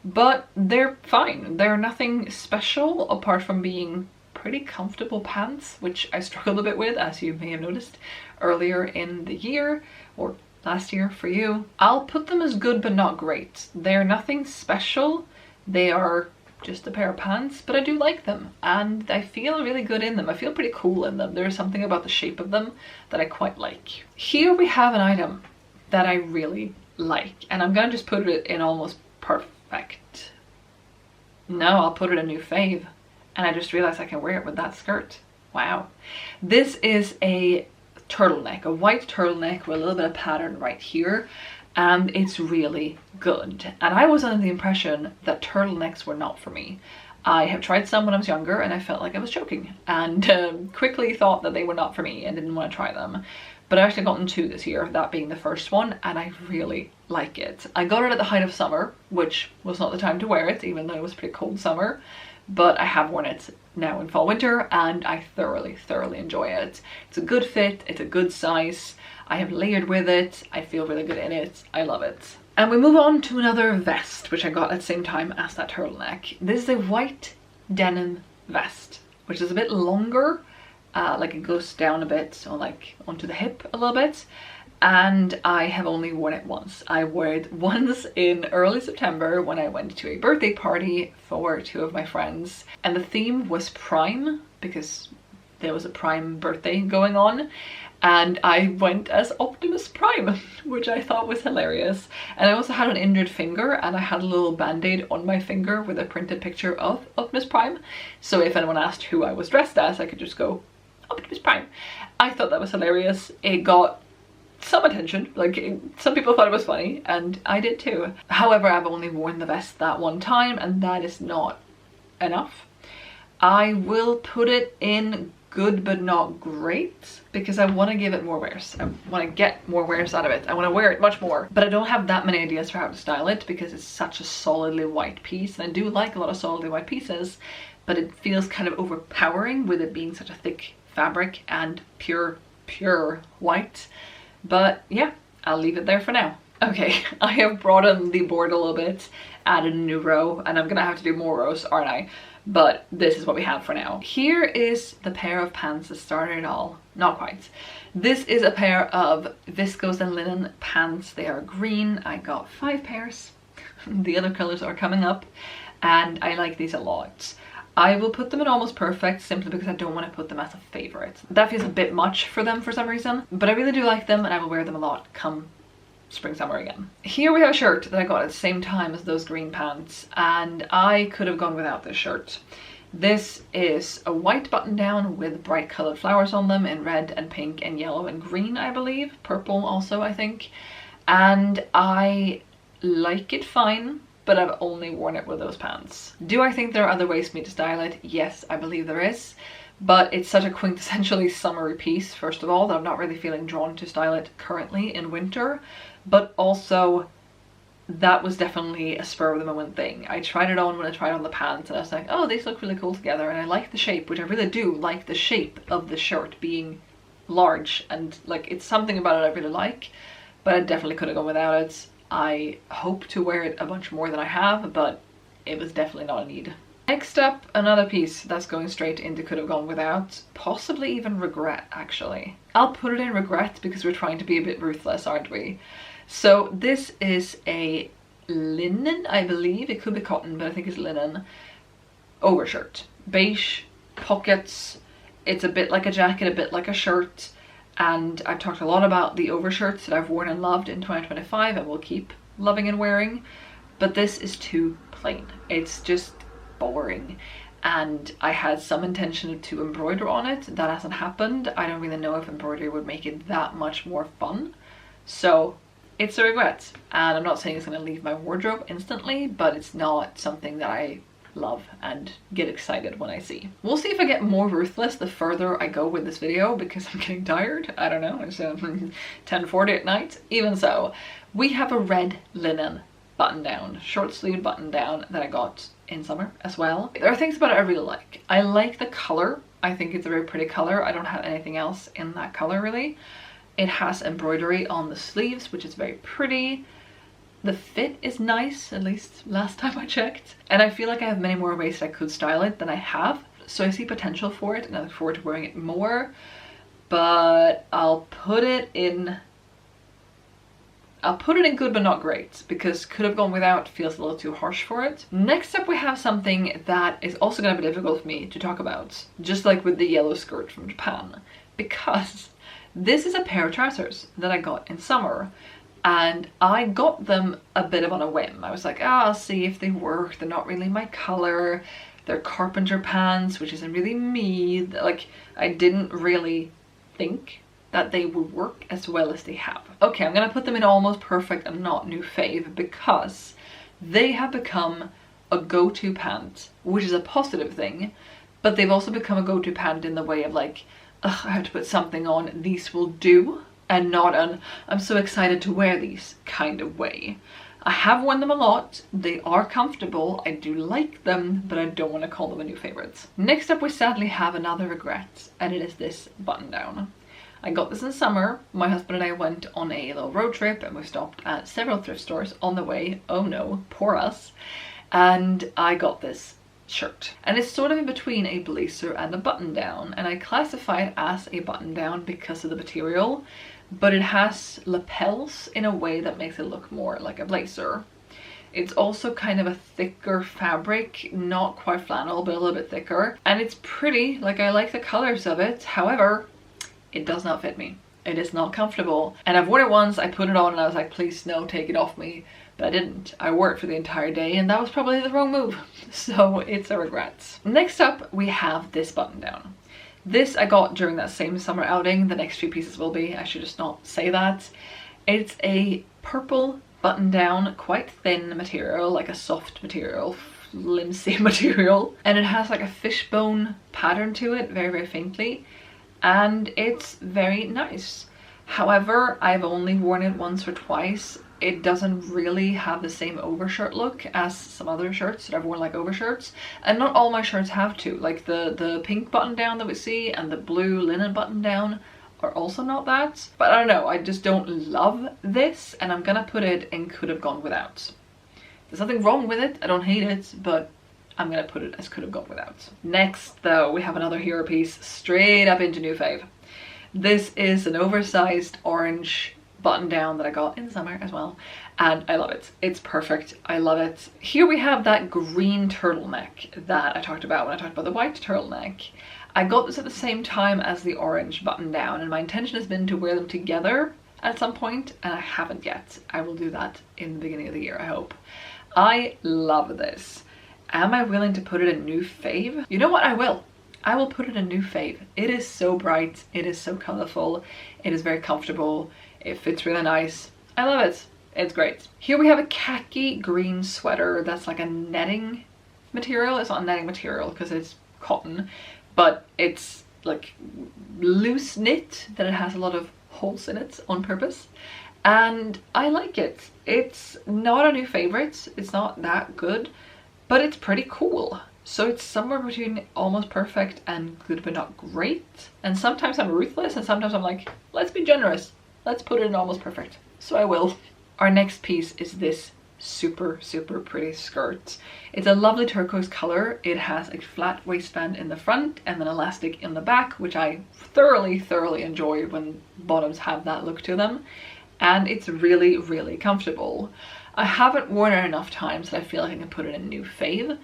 but they're fine. They're nothing special apart from being pretty comfortable pants, which I struggled a bit with, as you may have noticed earlier in the year, or last year for you. I'll put them as good but not great. They're nothing special. They are just a pair of pants, but I do like them and I feel really good in them. I feel pretty cool in them. There's something about the shape of them that I quite like. Here we have an item that I really like, and I'm gonna just put it in almost perfect. No, I'll put it in new fave, and I just realized I can wear it with that skirt. Wow. This is a turtleneck, a white turtleneck with a little bit of pattern right here, and it's really good. And I was under the impression that turtlenecks were not for me. I have tried some when I was younger and I felt like I was choking, and quickly thought that they were not for me and didn't want to try them. But I've actually gotten two this year, that being the first one, and I really like it. I got it at the height of summer, which was not the time to wear it, even though it was a pretty cold summer. But I have worn it now in fall winter and I thoroughly enjoy it. It's a good fit, it's a good size, I have layered with it, I feel really good in it, I love it. And we move on to another vest, which I got at the same time as that turtleneck. This is a white denim vest, which is a bit longer, like it goes down a bit, so like onto the hip a little bit. And I have only worn it once. I wore it once in early September when I went to a birthday party for two of my friends, and the theme was Prime because there was a Prime birthday going on, and I went as Optimus Prime, which I thought was hilarious. And I also had an injured finger and I had a little band-aid on my finger with a printed picture of Optimus Prime, so if anyone asked who I was dressed as, I could just go Optimus Prime. I thought that was hilarious. It got some attention, like some people thought it was funny and I did too. However, I've only worn the vest that one time and that is not enough. I will put it in good but not great because I want to give it more wears. I want to get more wears out of it. I want to wear it much more, but I don't have that many ideas for how to style it because it's such a solidly white piece, and I do like a lot of solidly white pieces, but it feels kind of overpowering with it being such a thick fabric and pure white. But yeah, I'll leave it there for now. Okay, I have broadened the board a little bit, added a new row, and I'm gonna have to do more rows, aren't I? But this is what we have for now. Here is the pair of pants that started it all. Not quite. This is a pair of viscose and linen pants. They are green. I got 5 pairs. The other colors are coming up, and I like these a lot. I will put them in almost perfect simply because I don't want to put them as a favorite. That feels a bit much for them for some reason, but I really do like them and I will wear them a lot come spring summer again. Here we have a shirt that I got at the same time as those green pants, and I could have gone without this shirt. This is a white button down with bright colored flowers on them in red and pink and yellow and green, I believe. Purple also, I think. And I like it fine, but I've only worn it with those pants. Do I think there are other ways for me to style it? Yes, I believe there is. But it's such a quintessentially summery piece, first of all, that I'm not really feeling drawn to style it currently in winter. But also, that was definitely a spur of the moment thing. I tried it on when I tried on the pants and I was like, oh, these look really cool together, and I like the shape, which I really do like the shape of the shirt being large, and like it's something about it I really like, but I definitely could have gone without it. I hope to wear it a bunch more than I have, but it was definitely not a need. Next up, another piece that's going straight into could have gone without, possibly even regret actually. I'll put it in regret because we're trying to be a bit ruthless, aren't we? So this is a linen, I believe. It could be cotton, but I think it's linen overshirt. Beige, pockets. It's a bit like a jacket, a bit like a shirt. And I've talked a lot about the overshirts that I've worn and loved in 2025 and will keep loving and wearing. But this is too plain. It's just boring. And I had some intention to embroider on it. That hasn't happened. I don't really know if embroidery would make it that much more fun. So it's a regret. And I'm not saying it's going to leave my wardrobe instantly, but it's not something that I love and get excited when I see. We'll see if I get more ruthless the further I go with this video, because I'm getting tired. I don't know, it's 10:40 at night. Even so, we have a red linen button down, short sleeve button down that I got in summer as well. There are things about it I really like. I like the color. I think it's a very pretty color. I don't have anything else in that color really. It has embroidery on the sleeves, which is very pretty. The fit is nice, at least last time I checked. And I feel like I have many more ways that I could style it than I have. So I see potential for it and I look forward to wearing it more. But I'll put it in good but not great, because could have gone without feels a little too harsh for it. Next up we have something that is also going to be difficult for me to talk about, just like with the yellow skirt from Japan, because this is a pair of trousers that I got in summer, and I got them a bit of on a whim. I was like, I'll see if they work. They're not really my color. They're carpenter pants, which isn't really me. Like, I didn't really think that they would work as well as they have. Okay, I'm gonna put them in almost perfect and not new fave, because they have become a go-to pant, which is a positive thing, but they've also become a go-to pant in the way of like, ugh, I have to put something on, these will do, and not an I'm so excited to wear these kind of way. I have worn them a lot, they are comfortable, I do like them, but I don't want to call them a new favorite. Next up we sadly have another regret, and it is this button down. I got this in summer. My husband and I went on a little road trip and we stopped at several thrift stores on the way. Oh no, poor us. And I got this shirt. And it's sort of in between a blazer and a button down. And I classify it as a button down because of the material, but it has lapels in a way that makes it look more like a blazer. It's also kind of a thicker fabric, not quite flannel, but a little bit thicker. And it's pretty, like I like the colors of it. However, it does not fit me. It is not comfortable. And I've worn it once, I put it on and I was like, please no, take it off me. But I didn't. I wore it for the entire day and that was probably the wrong move. So it's a regret. Next up, we have this button down. This I got during that same summer outing. The next few pieces will be. I should just not say that. It's a purple button down, quite thin material, like a soft material, flimsy material. And it has like a fishbone pattern to it, very, very faintly. And it's very nice. However, I've only worn it once or twice. It doesn't really have the same overshirt look as some other shirts that I've worn like overshirts. And not all my shirts have to. Like the pink button down that we see and the blue linen button down are also not that. But I don't know, I just don't love this and I'm gonna put it in could have gone without. There's nothing wrong with it, I don't hate it, but I'm gonna put it as could have gone without. Next though, we have another hero piece straight up into new fave. This is an oversized orange button down that I got in the summer as well, and I love it. It's perfect, I love it. Here we have that green turtleneck that I talked about when I talked about the white turtleneck. I got this at the same time as the orange button down, and my intention has been to wear them together at some point, and I haven't yet. I will do that in the beginning of the year, I hope. I love this. Am I willing to put it in new fave? You know what, I will. I will put it in new fave. It is so bright, it is so colourful, it is very comfortable, it fits really nice. I love it. It's great. Here we have a khaki green sweater that's like a netting material. It's not a netting material because it's cotton, but it's like loose knit that it has a lot of holes in it on purpose, and I like it. It's not a new favorite, it's not that good, but it's pretty cool. So it's somewhere between almost perfect and good but not great. And sometimes I'm ruthless and sometimes I'm like, let's be generous, let's put it in almost perfect. So I will. Our next piece is this super pretty skirt. It's a lovely turquoise color. It has a flat waistband in the front and an elastic in the back, which I thoroughly enjoy when bottoms have that look to them. And it's really comfortable. I haven't worn it enough times that I feel like I can put it in new fave,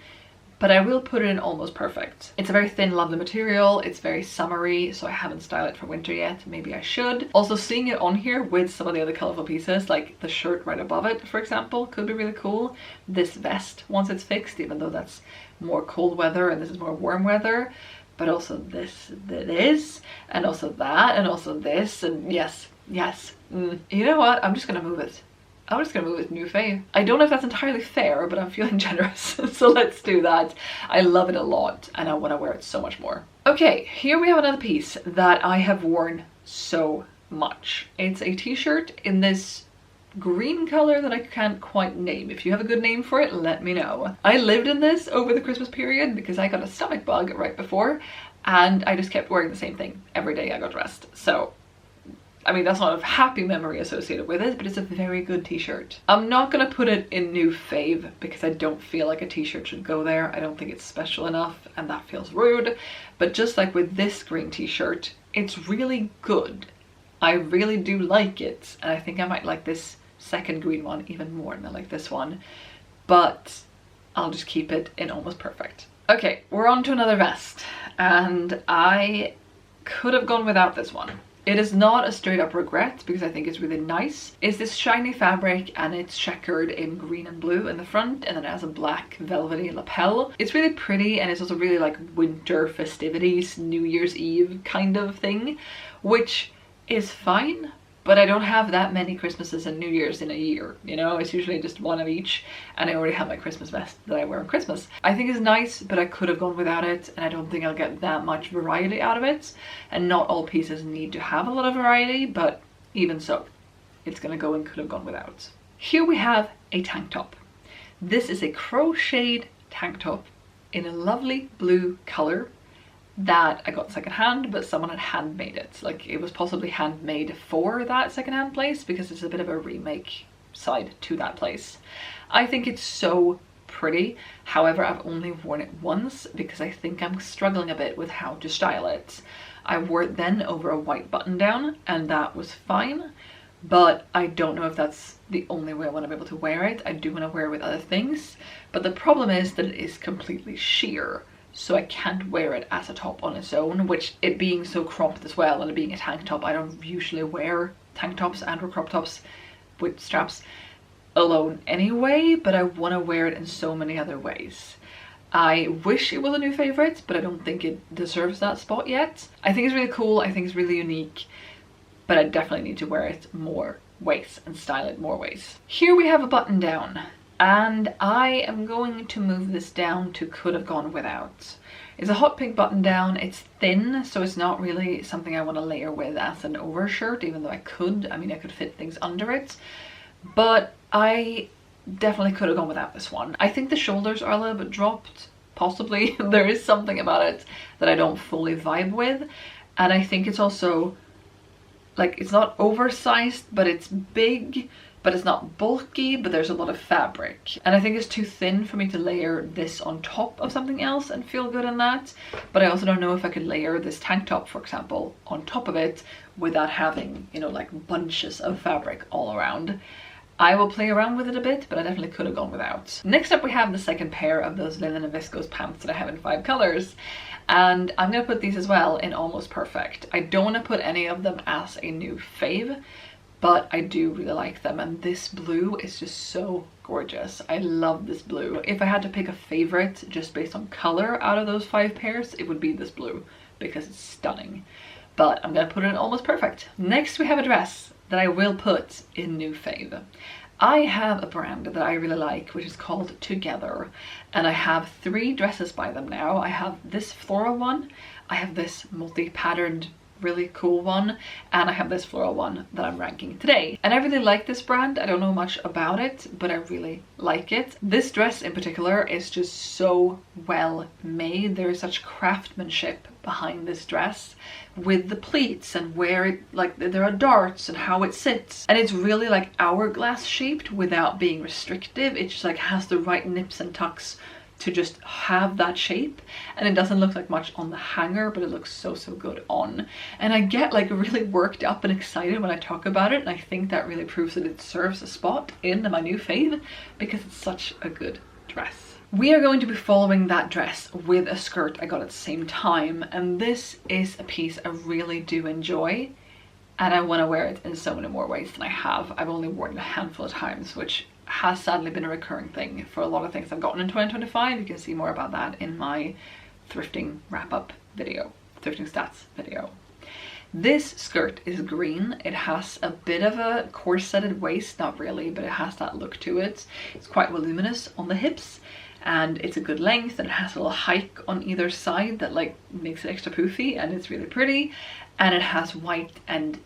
but I will put it in almost perfect. It's a very thin, lovely material. It's very summery, so I haven't styled it for winter yet. Maybe I should. Also, seeing it on here with some of the other colorful pieces, like the shirt right above it, for example, could be really cool. This vest, once it's fixed, even though that's more cold weather and this is more warm weather, but also this, and also that, and also this, and yes. You know what? I'm just gonna move it. I'm just gonna move it to new fave. I don't know if that's entirely fair, but I'm feeling generous, so let's do that. I love it a lot and I want to wear it so much more. Okay, here we have another piece that I have worn so much. It's a t-shirt in this green color that I can't quite name. If you have a good name for it, let me know. I lived in this over the Christmas period because I got a stomach bug right before, and I just kept wearing the same thing every day I got dressed. So I mean, that's not a happy memory associated with it, but it's a very good t-shirt. I'm not gonna put it in new fave because I don't feel like a t-shirt should go there. I don't think it's special enough and that feels rude. But just like with this green t-shirt, it's really good. I really do like it. And I think I might like this second green one even more than I like this one. But I'll just keep it in almost perfect. Okay, we're on to another vest. And I could have gone without this one. It is not a straight up regret because I think it's really nice. It's this shiny fabric and it's checkered in green and blue in the front, and then it has a black velvety lapel. It's really pretty and it's also really like winter festivities, New Year's Eve kind of thing, which is fine. But I don't have that many Christmases and New Year's in a year, you know? It's usually just one of each, and I already have my Christmas vest that I wear on Christmas. I think it's nice, but I could have gone without it, and I don't think I'll get that much variety out of it. And not all pieces need to have a lot of variety, but even so, it's gonna go and could have gone without. Here we have a tank top. This is a crocheted tank top in a lovely blue color that I got secondhand, but someone had handmade it. Like, it was possibly handmade for that secondhand place because it's a bit of a remake side to that place. I think it's so pretty. However, I've only worn it once because I think I'm struggling a bit with how to style it. I wore it then over a white button down and that was fine, but I don't know if that's the only way I want to be able to wear it. I do want to wear it with other things, but the problem is that it is completely sheer. So I can't wear it as a top on its own, which it being so cropped as well and it being a tank top, I don't usually wear tank tops and or crop tops with straps alone anyway, but I want to wear it in so many other ways. I wish it was a new favorite, but I don't think it deserves that spot yet. I think it's really cool, I think it's really unique, but I definitely need to wear it more ways and style it more ways. Here we have a button down. And I am going to move this down to could have gone without. It's a hot pink button down. It's thin, so it's not really something I want to layer with as an overshirt, even though I could. I mean, I could fit things under it. But I definitely could have gone without this one. I think the shoulders are a little bit dropped, possibly. There is something about it that I don't fully vibe with. And I think it's also, like, it's not oversized, but it's big. But it's not bulky, but there's a lot of fabric. And I think it's too thin for me to layer this on top of something else and feel good in that. But I also don't know if I could layer this tank top, for example, on top of it without having, you know, like bunches of fabric all around. I will play around with it a bit, but I definitely could have gone without. Next up we have the second pair of those linen and viscose pants that I have in 5 colors. And I'm gonna put these as well in almost perfect. I don't want to put any of them as a new fave, but I do really like them, and this blue is just so gorgeous. I love this blue. If I had to pick a favorite just based on color out of those 5 pairs, it would be this blue because it's stunning. But I'm gonna put it in almost perfect. Next we have a dress that I will put in new fave. I have a brand that I really like, which is called Together, and I have 3 dresses by them now. I have this floral one, I have this multi-patterned really cool one, and I have this floral one that I'm ranking today. And I really like this brand. I don't know much about it, but I really like it. This dress in particular is just so well made. There is such craftsmanship behind this dress with the pleats and where it, like, there are darts and how it sits, and it's really like hourglass shaped without being restrictive. It just like has the right nips and tucks to just have that shape, and it doesn't look like much on the hanger, but it looks so good on. And I get like really worked up and excited when I talk about it, and I think that really proves that it serves a spot in my new fave because it's such a good dress. We are going to be following that dress with a skirt I got at the same time, and this is a piece I really do enjoy, and I want to wear it in so many more ways than I have. I've only worn it a handful of times, which has sadly been a recurring thing for a lot of things I've gotten in 2025. You can see more about that in my thrifting wrap-up video, thrifting stats video. This skirt is green. It has a bit of a corseted waist, not really, but it has that look to it. It's quite voluminous on the hips, and it's a good length, and it has a little hike on either side that like makes it extra poofy, and it's really pretty. And it has white and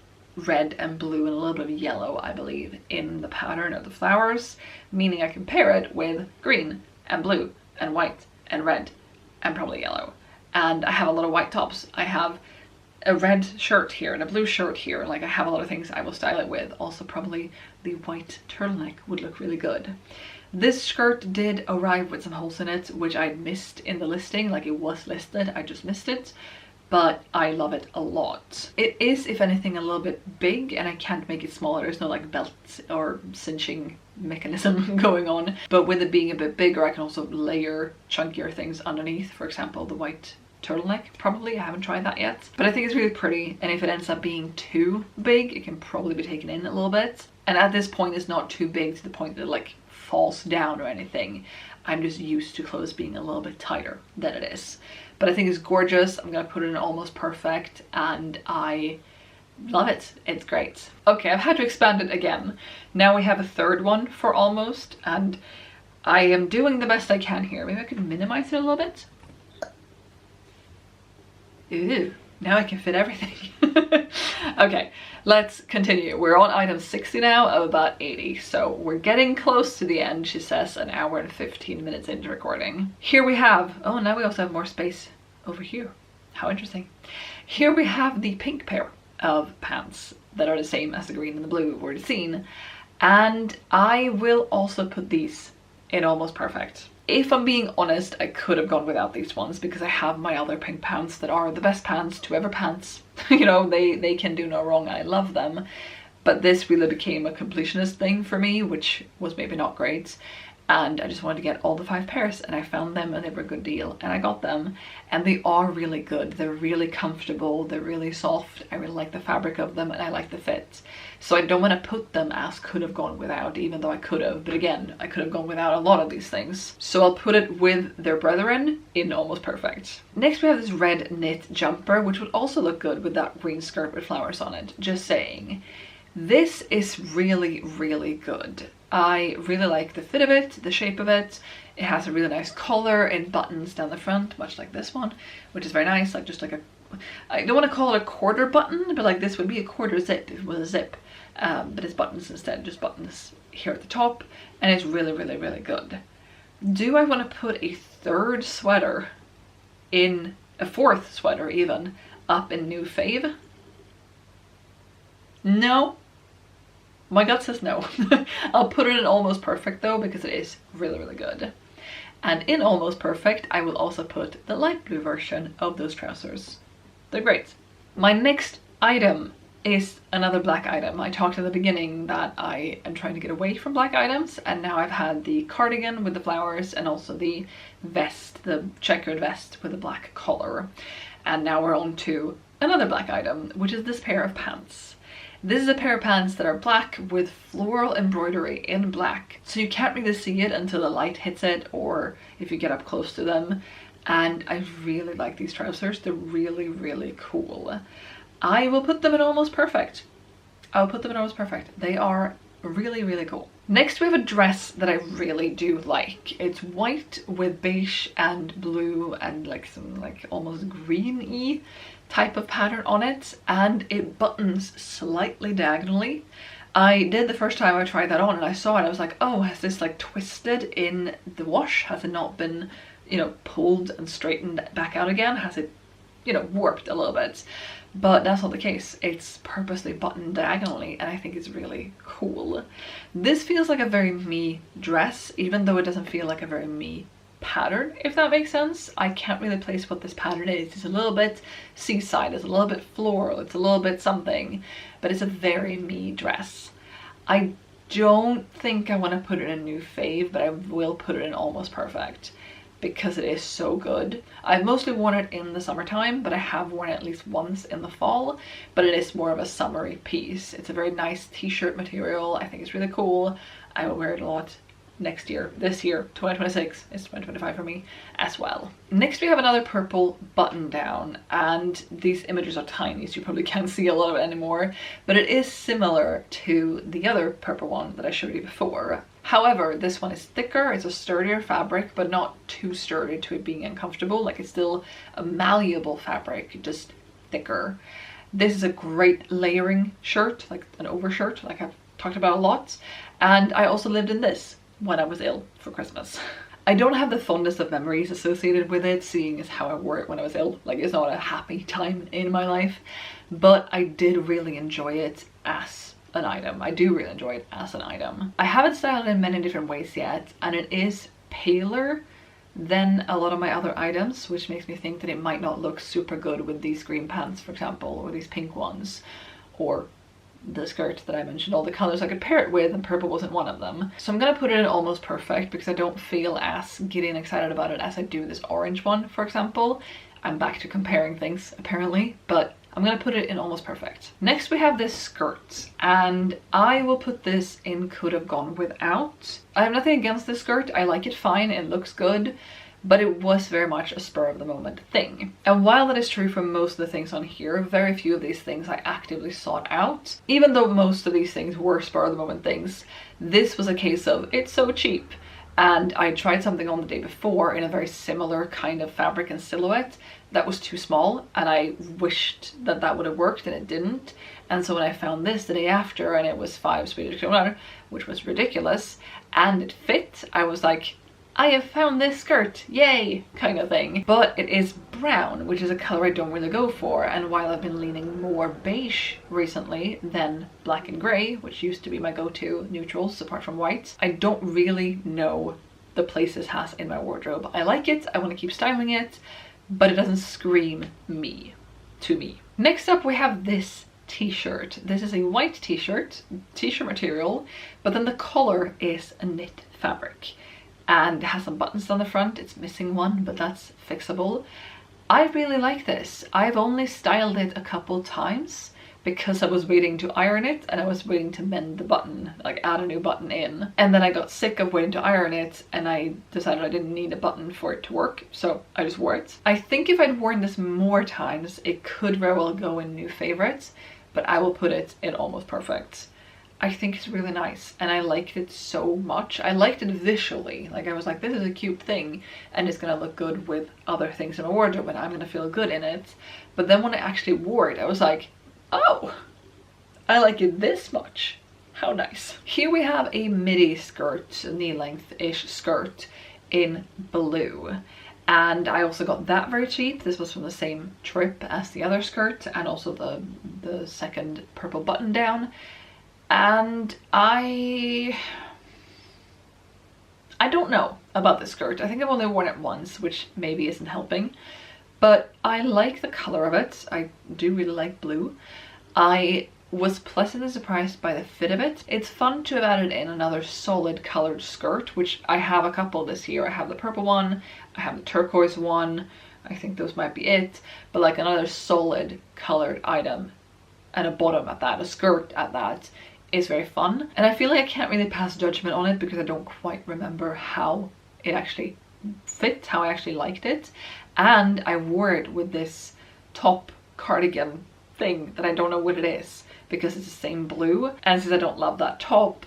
red and blue and a little bit of yellow, I believe, in the pattern of the flowers, meaning I can pair it with green and blue and white and red and probably yellow. And I have a lot of white tops. I have a red shirt here and a blue shirt here. Like, I have a lot of things I will style it with. Also probably the white turtleneck would look really good. This skirt did arrive with some holes in it, which I missed in the listing. Like, it was listed, I just missed it. But I love it a lot. It is, if anything, a little bit big, and I can't make it smaller. There's no like belt or cinching mechanism going on. But with it being a bit bigger, I can also layer chunkier things underneath. For example, the white turtleneck, probably. I haven't tried that yet. But I think it's really pretty, and if it ends up being too big, it can probably be taken in a little bit. And at this point, it's not too big to the point that it like falls down or anything. I'm just used to clothes being a little bit tighter than it is. But I think it's gorgeous. I'm gonna put it in almost perfect, and I love it. It's great. Okay, I've had to expand it again. Now we have a third one for almost, and I am doing the best I can here. Maybe I could minimize it a little bit. Ooh, now I can fit everything. Okay, let's continue. We're on item 60 now of about 80, so we're getting close to the end. She says an hour and 15 minutes into recording. Here we have, oh, now we also have more space over here. How interesting. Here we have the pink pair of pants that are the same as the green and the blue we've already seen, and I will also put these in almost perfect. If I'm being honest, I could have gone without these ones because I have my other pink pants that are the best pants to ever pants. You know, they can do no wrong. I love them. But this really became a completionist thing for me, which was maybe not great. And I just wanted to get all the 5 pairs, and I found them and they were a good deal, and I got them, and they are really good. They're really comfortable, they're really soft. I really like the fabric of them, and I like the fit. So I don't want to put them as could have gone without, even though I could have. But again, I could have gone without a lot of these things. So I'll put it with their brethren in almost perfect. Next we have this red knit jumper, which would also look good with that green skirt with flowers on it. Just saying. This is really, really good. I really like the fit of it, the shape of it. It has a really nice collar and buttons down the front, much like this one, which is very nice. Like, just like a, I don't want to call it a quarter button, but like this would be a quarter zip if it was a zip. But it's buttons instead, just buttons here at the top, and it's really, really, really good. Do I want to put a third sweater in, a fourth sweater even, up in new fave? No. My gut says no. I'll put it in almost perfect though, because it is really, really good. And in almost perfect, I will also put the light blue version of those trousers. They're great. My next item is another black item. I talked at the beginning that I am trying to get away from black items, and now I've had the cardigan with the flowers and also the vest, the checkered vest with the black collar. And now we're on to another black item, which is this pair of pants. This is a pair of pants that are black with floral embroidery in black. So you can't really see it until the light hits it or if you get up close to them. And I really like these trousers. They're really, really cool. I will put them in almost perfect. I'll put them in almost perfect. They are really, really cool. Next we have a dress that I really do like. It's white with beige and blue and like some like almost green-y type of pattern on it, and it buttons slightly diagonally. I did the first time I tried that on and I saw it, I was like, oh, has this like twisted in the wash? Has it not been, you know, pulled and straightened back out again? Has it, you know, warped a little bit? But that's not the case. It's purposely buttoned diagonally and I think it's really cool. This feels like a very me dress, even though it doesn't feel like a very me pattern, if that makes sense. I can't really place what this pattern is. It's a little bit seaside, it's a little bit floral, it's a little bit something, but it's a very me dress. I don't think I want to put it in a new fave, but I will put it in almost perfect because it is so good. I've mostly worn it in the summertime, but I have worn it at least once in the fall, but it is more of a summery piece. It's a very nice t-shirt material. I think it's really cool. I will wear it a lot next year, this year, 2026, it's 2025 for me as well. Next we have another purple button down, and these images are tiny so you probably can't see a lot of it anymore, but it is similar to the other purple one that I showed you before. However, this one is thicker, it's a sturdier fabric, but not too sturdy to it being uncomfortable. Like, it's still a malleable fabric, just thicker. This is a great layering shirt, like an overshirt, like I've talked about a lot, and I also lived in this when I was ill for Christmas. I don't have the fondest of memories associated with it, seeing as how I wore it when I was ill. Like, it's not a happy time in my life, but I did really enjoy it as an item. I do really enjoy it as an item. I haven't styled it in many different ways yet, and it is paler than a lot of my other items, which makes me think that it might not look super good with these green pants, for example, or these pink ones, or the skirt that I mentioned, all the colors I could pair it with, and purple wasn't one of them. So I'm gonna put it in almost perfect because I don't feel as giddy and excited about it as I do this orange one, for example. I'm back to comparing things apparently, but I'm gonna put it in almost perfect. Next we have this skirt, and I will put this in could have gone without. I have nothing against this skirt, I like it fine, it looks good, but it was very much a spur of the moment thing. And while that is true for most of the things on here, very few of these things I actively sought out. Even though most of these things were spur of the moment things, this was a case of it's so cheap. And I tried something on the day before in a very similar kind of fabric and silhouette that was too small, and I wished that that would have worked and it didn't. And so when I found this the day after and it was 5 Swedish kronor, which was ridiculous, and it fit, I was like, I have found this skirt, yay, kind of thing. But it is brown, which is a color I don't really go for, and while I've been leaning more beige recently than black and gray, which used to be my go-to neutrals apart from white, I don't really know the place this has in my wardrobe. I like it, I want to keep styling it, but it doesn't scream me to me. Next up we have this t-shirt. This is a white t-shirt material, but then the collar is a knit fabric. And it has some buttons on the front. It's missing one, but that's fixable. I really like this. I've only styled it a couple times because I was waiting to iron it and I was waiting to mend the button, like add a new button in. And then I got sick of waiting to iron it and I decided I didn't need a button for it to work, so I just wore it. I think if I'd worn this more times, it could very well go in new favorites, but I will put it in almost perfect. I think it's really nice and I liked it so much. I liked it visually, like I was like, this is a cute thing and it's gonna look good with other things in my wardrobe and I'm gonna feel good in it. But then when I actually wore it, I was like, oh, I like it this much. How nice. Here we have a midi skirt, knee-length-ish skirt in blue. And I also got that very cheap. This was from the same trip as the other skirt and also the second purple button down. And I don't know about this skirt. I think I've only worn it once, which maybe isn't helping, but I like the color of it. I do really like blue. I was pleasantly surprised by the fit of it. It's fun to have added in another solid colored skirt, which I have a couple this year. I have the purple one, I have the turquoise one, I think those might be it, but like another solid colored item and a bottom at that, a skirt at that, is very fun. And I feel like I can't really pass judgment on it because I don't quite remember how it actually fit, how I actually liked it. And I wore it with this top cardigan thing that I don't know what it is because it's the same blue, and since I don't love that top,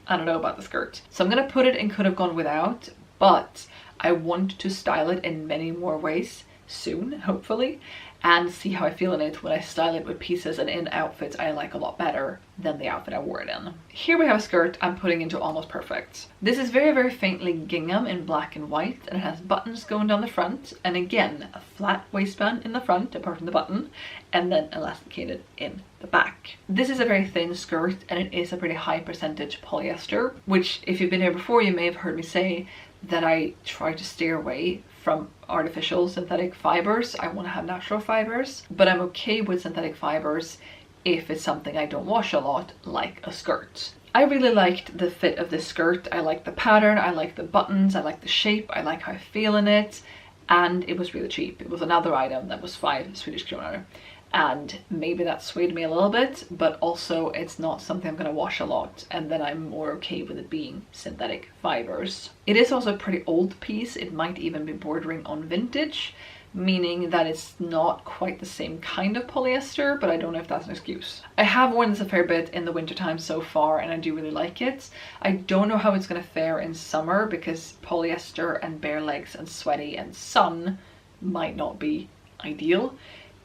I don't know about the skirt. So I'm gonna put it in could have gone without, but I want to style it in many more ways soon, hopefully, and see how I feel in it when I style it with pieces and in outfits I like a lot better than the outfit I wore it in. Here we have a skirt I'm putting into Almost Perfect. This is very, very faintly gingham in black and white, and it has buttons going down the front, and again, a flat waistband in the front, apart from the button, and then elasticated in the back. This is a very thin skirt, and it is a pretty high percentage polyester, which if you've been here before, you may have heard me say that I try to steer away from artificial synthetic fibers. I want to have natural fibers, but I'm okay with synthetic fibers if it's something I don't wash a lot, like a skirt. I really liked the fit of this skirt. I like the pattern, I like the buttons, I like the shape, I like how I feel in it, and it was really cheap. It was another item that was 5 Swedish kronor. And maybe that swayed me a little bit, but also it's not something I'm gonna wash a lot, and then I'm more okay with it being synthetic fibers. It is also a pretty old piece. It might even be bordering on vintage, meaning that it's not quite the same kind of polyester, but I don't know if that's an excuse. I have worn this a fair bit in the wintertime so far, and I do really like it. I don't know how it's gonna fare in summer because polyester and bare legs and sweaty and sun might not be ideal.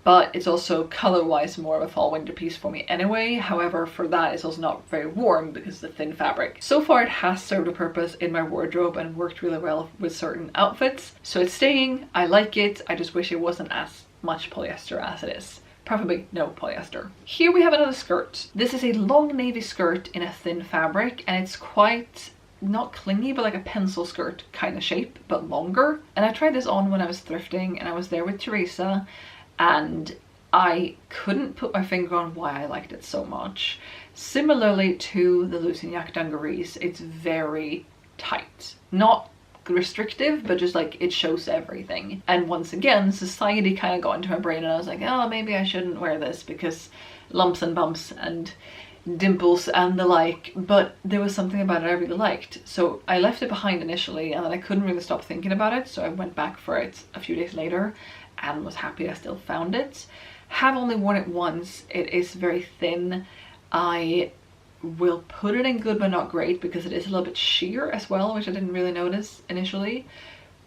But it's also color-wise more of a fall-winter piece for me anyway. However, for that it's also not very warm because of the thin fabric. So far it has served a purpose in my wardrobe and worked really well with certain outfits. So it's staying, I like it, I just wish it wasn't as much polyester as it is. Preferably no polyester. Here we have another skirt. This is a long navy skirt in a thin fabric, and it's quite not clingy, but like a pencil skirt kind of shape, but longer. And I tried this on when I was thrifting, and I was there with Teresa, and I couldn't put my finger on why I liked it so much. Similarly to the Lusignac dungarees, it's very tight. Not restrictive, but just like it shows everything. And once again, society kind of got into my brain, and I was like, oh, maybe I shouldn't wear this because lumps and bumps and dimples and the like, but there was something about it I really liked. So I left it behind initially, and then I couldn't really stop thinking about it, so I went back for it a few days later and was happy I still found it. Have only worn it once. It is very thin. I will put it in good but not great because it is a little bit sheer as well, which I didn't really notice initially,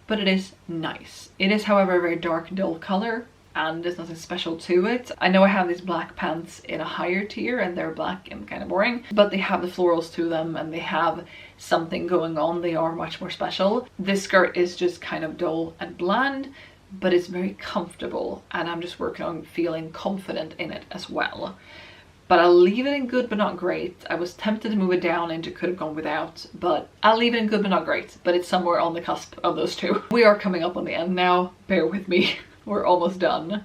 but it is nice. It is, however, a very dark, dull color, and there's nothing special to it. I know I have these black pants in a higher tier and they're black and kind of boring, but they have the florals to them and they have something going on. They are much more special. This skirt is just kind of dull and bland, but it's very comfortable, and I'm just working on feeling confident in it as well. But I'll leave it in good but not great. I was tempted to move it down into could have gone without, but I'll leave it in good but not great, but it's somewhere on the cusp of those two. We are coming up on the end now, bear with me. We're almost done.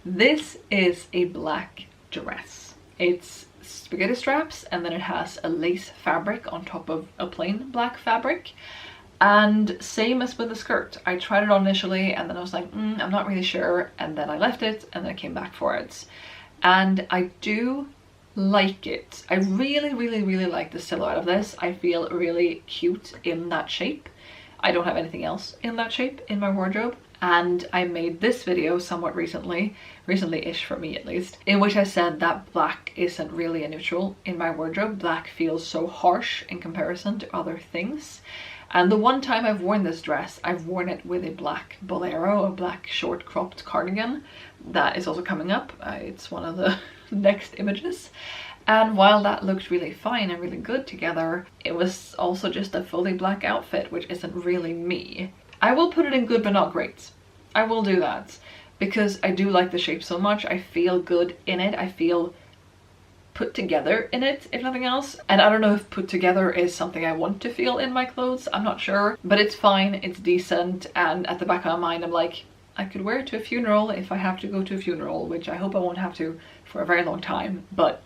This is a black dress. It's spaghetti straps, and then it has a lace fabric on top of a plain black fabric. And same as with the skirt, I tried it on initially and then I was like, I'm not really sure, and then I left it and then I came back for it. And I do like it. I really, really, really like the silhouette of this. I feel really cute in that shape. I don't have anything else in that shape in my wardrobe. And I made this video somewhat recently-ish for me at least, in which I said that black isn't really a neutral in my wardrobe. Black feels so harsh in comparison to other things. And the one time I've worn this dress, I've worn it with a black bolero, a black short cropped cardigan that is also coming up. It's one of the next images. And while that looked really fine and really good together, it was also just a fully black outfit, which isn't really me. I will put it in good but not great. I will do that because I do like the shape so much. I feel good in it. I feel put together in it, if nothing else. And I don't know if put together is something I want to feel in my clothes. I'm not sure, but it's fine. It's decent. And at the back of my mind, I'm like, I could wear it to a funeral if I have to go to a funeral, which I hope I won't have to for a very long time. But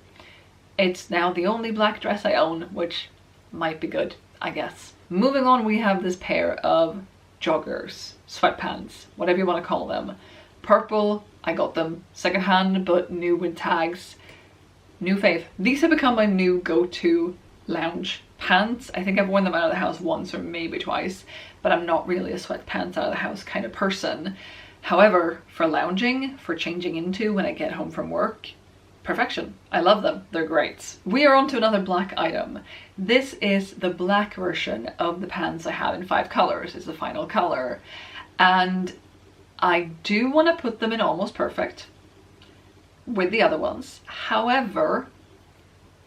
it's now the only black dress I own, which might be good, I guess. Moving on, we have this pair of joggers, sweatpants, whatever you want to call them. Purple, I got them secondhand, but new with tags. new fave. These have become my new go-to lounge pants. I think I've worn them out of the house once or maybe twice, but I'm not really a sweatpants out of the house kind of person. However, for lounging, for changing into when I get home from work, perfection. I love them. They're great. We are on to another black item. This is the black version of the pants I have in 5 colors. It's the final color. And I do want to put them in almost perfect with the other ones. However,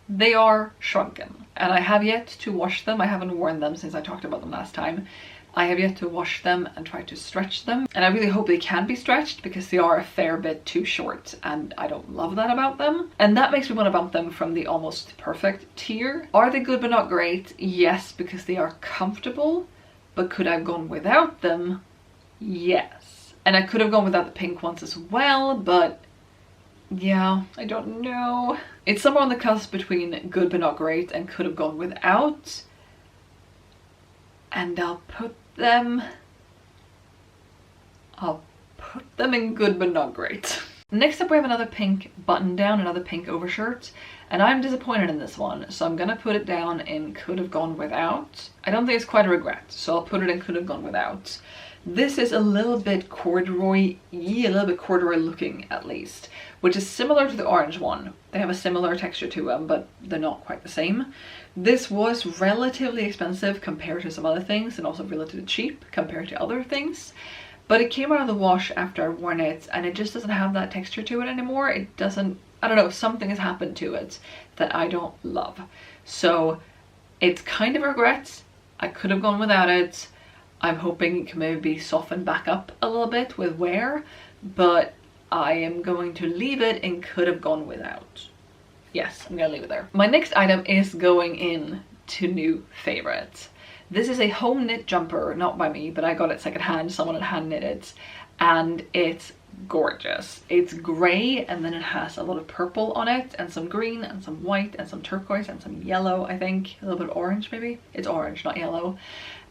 they are shrunken and I have yet to wash them. I haven't worn them since I talked about them last time. I have yet to wash them and try to stretch them, and I really hope they can be stretched because they are a fair bit too short and I don't love that about them. And that makes me want to bump them from the almost perfect tier. Are they good but not great? Yes, because they are comfortable, but could I have gone without them? Yes. And I could have gone without the pink ones as well, but yeah, I don't know. It's somewhere on the cusp between good but not great and could have gone without. And I'll put them in good but not great. Next up we have another pink button down, another pink overshirt, and I'm disappointed in this one, so I'm gonna put it down in could have gone without. I don't think it's quite a regret, so I'll put it in could have gone without. This is a little bit corduroy-y, a little bit corduroy looking at least, which is similar to the orange one. They have a similar texture to them, but they're not quite the same. This was relatively expensive compared to some other things, and also relatively cheap compared to other things. But it came out of the wash after I've worn it, and it just doesn't have that texture to it anymore. It doesn't, I don't know, something has happened to it that I don't love. So it's kind of a regret. I could have gone without it. I'm hoping it can maybe soften back up a little bit with wear, but I am going to leave it and could have gone without. Yes, I'm gonna leave it there. My next item is going in to new favorites. This is a home knit jumper, not by me, but I got it secondhand. Someone had hand knitted, and it's gorgeous. It's gray, and then it has a lot of purple on it, and some green, and some white, and some turquoise, and some yellow, I think. A little bit of orange, maybe? It's orange, not yellow.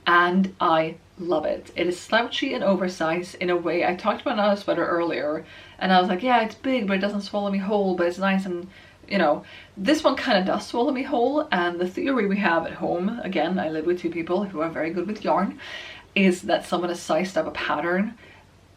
And I love it. It is slouchy and oversized in a way. I talked about another sweater earlier, and I was like, yeah, it's big, but it doesn't swallow me whole, but it's nice, and you know, this one kind of does swallow me whole. And the theory we have at home, again, I live with 2 people who are very good with yarn, is that someone has sized up a pattern,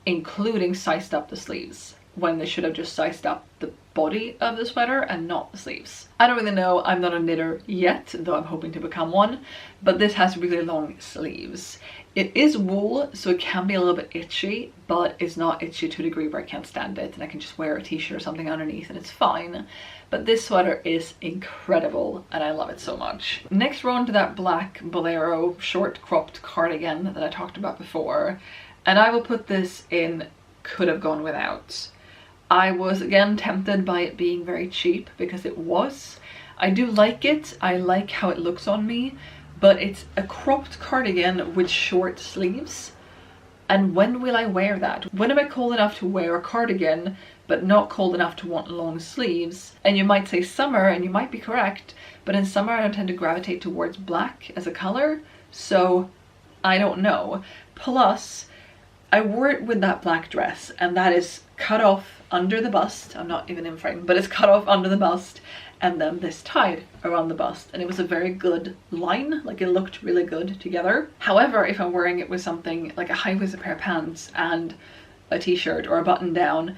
including sized up the sleeves, when they should have just sized up the body of the sweater and not the sleeves. I don't really know. I'm not a knitter yet, though I'm hoping to become one, but this has really long sleeves. It is wool, so it can be a little bit itchy, but it's not itchy to a degree where I can't stand it and I can just wear a t-shirt or something underneath and it's fine. But this sweater is incredible and I love it so much. Next we're on to that black bolero short cropped cardigan that I talked about before, and I will put this in could have gone without. I was again tempted by it being very cheap because it was. I do like it. I like how it looks on me, but it's a cropped cardigan with short sleeves. And when will I wear that? When am I cold enough to wear a cardigan but not cold enough to want long sleeves? And you might say summer, and you might be correct, but in summer I tend to gravitate towards black as a color, so I don't know. Plus, I wore it with that black dress, and that is cut off under the bust. I'm not even in frame, but it's cut off under the bust, and then this tied around the bust, and it was a very good line. Like, it looked really good together. However, if I'm wearing it with something like a high-waisted pair of pants and a t-shirt or a button down,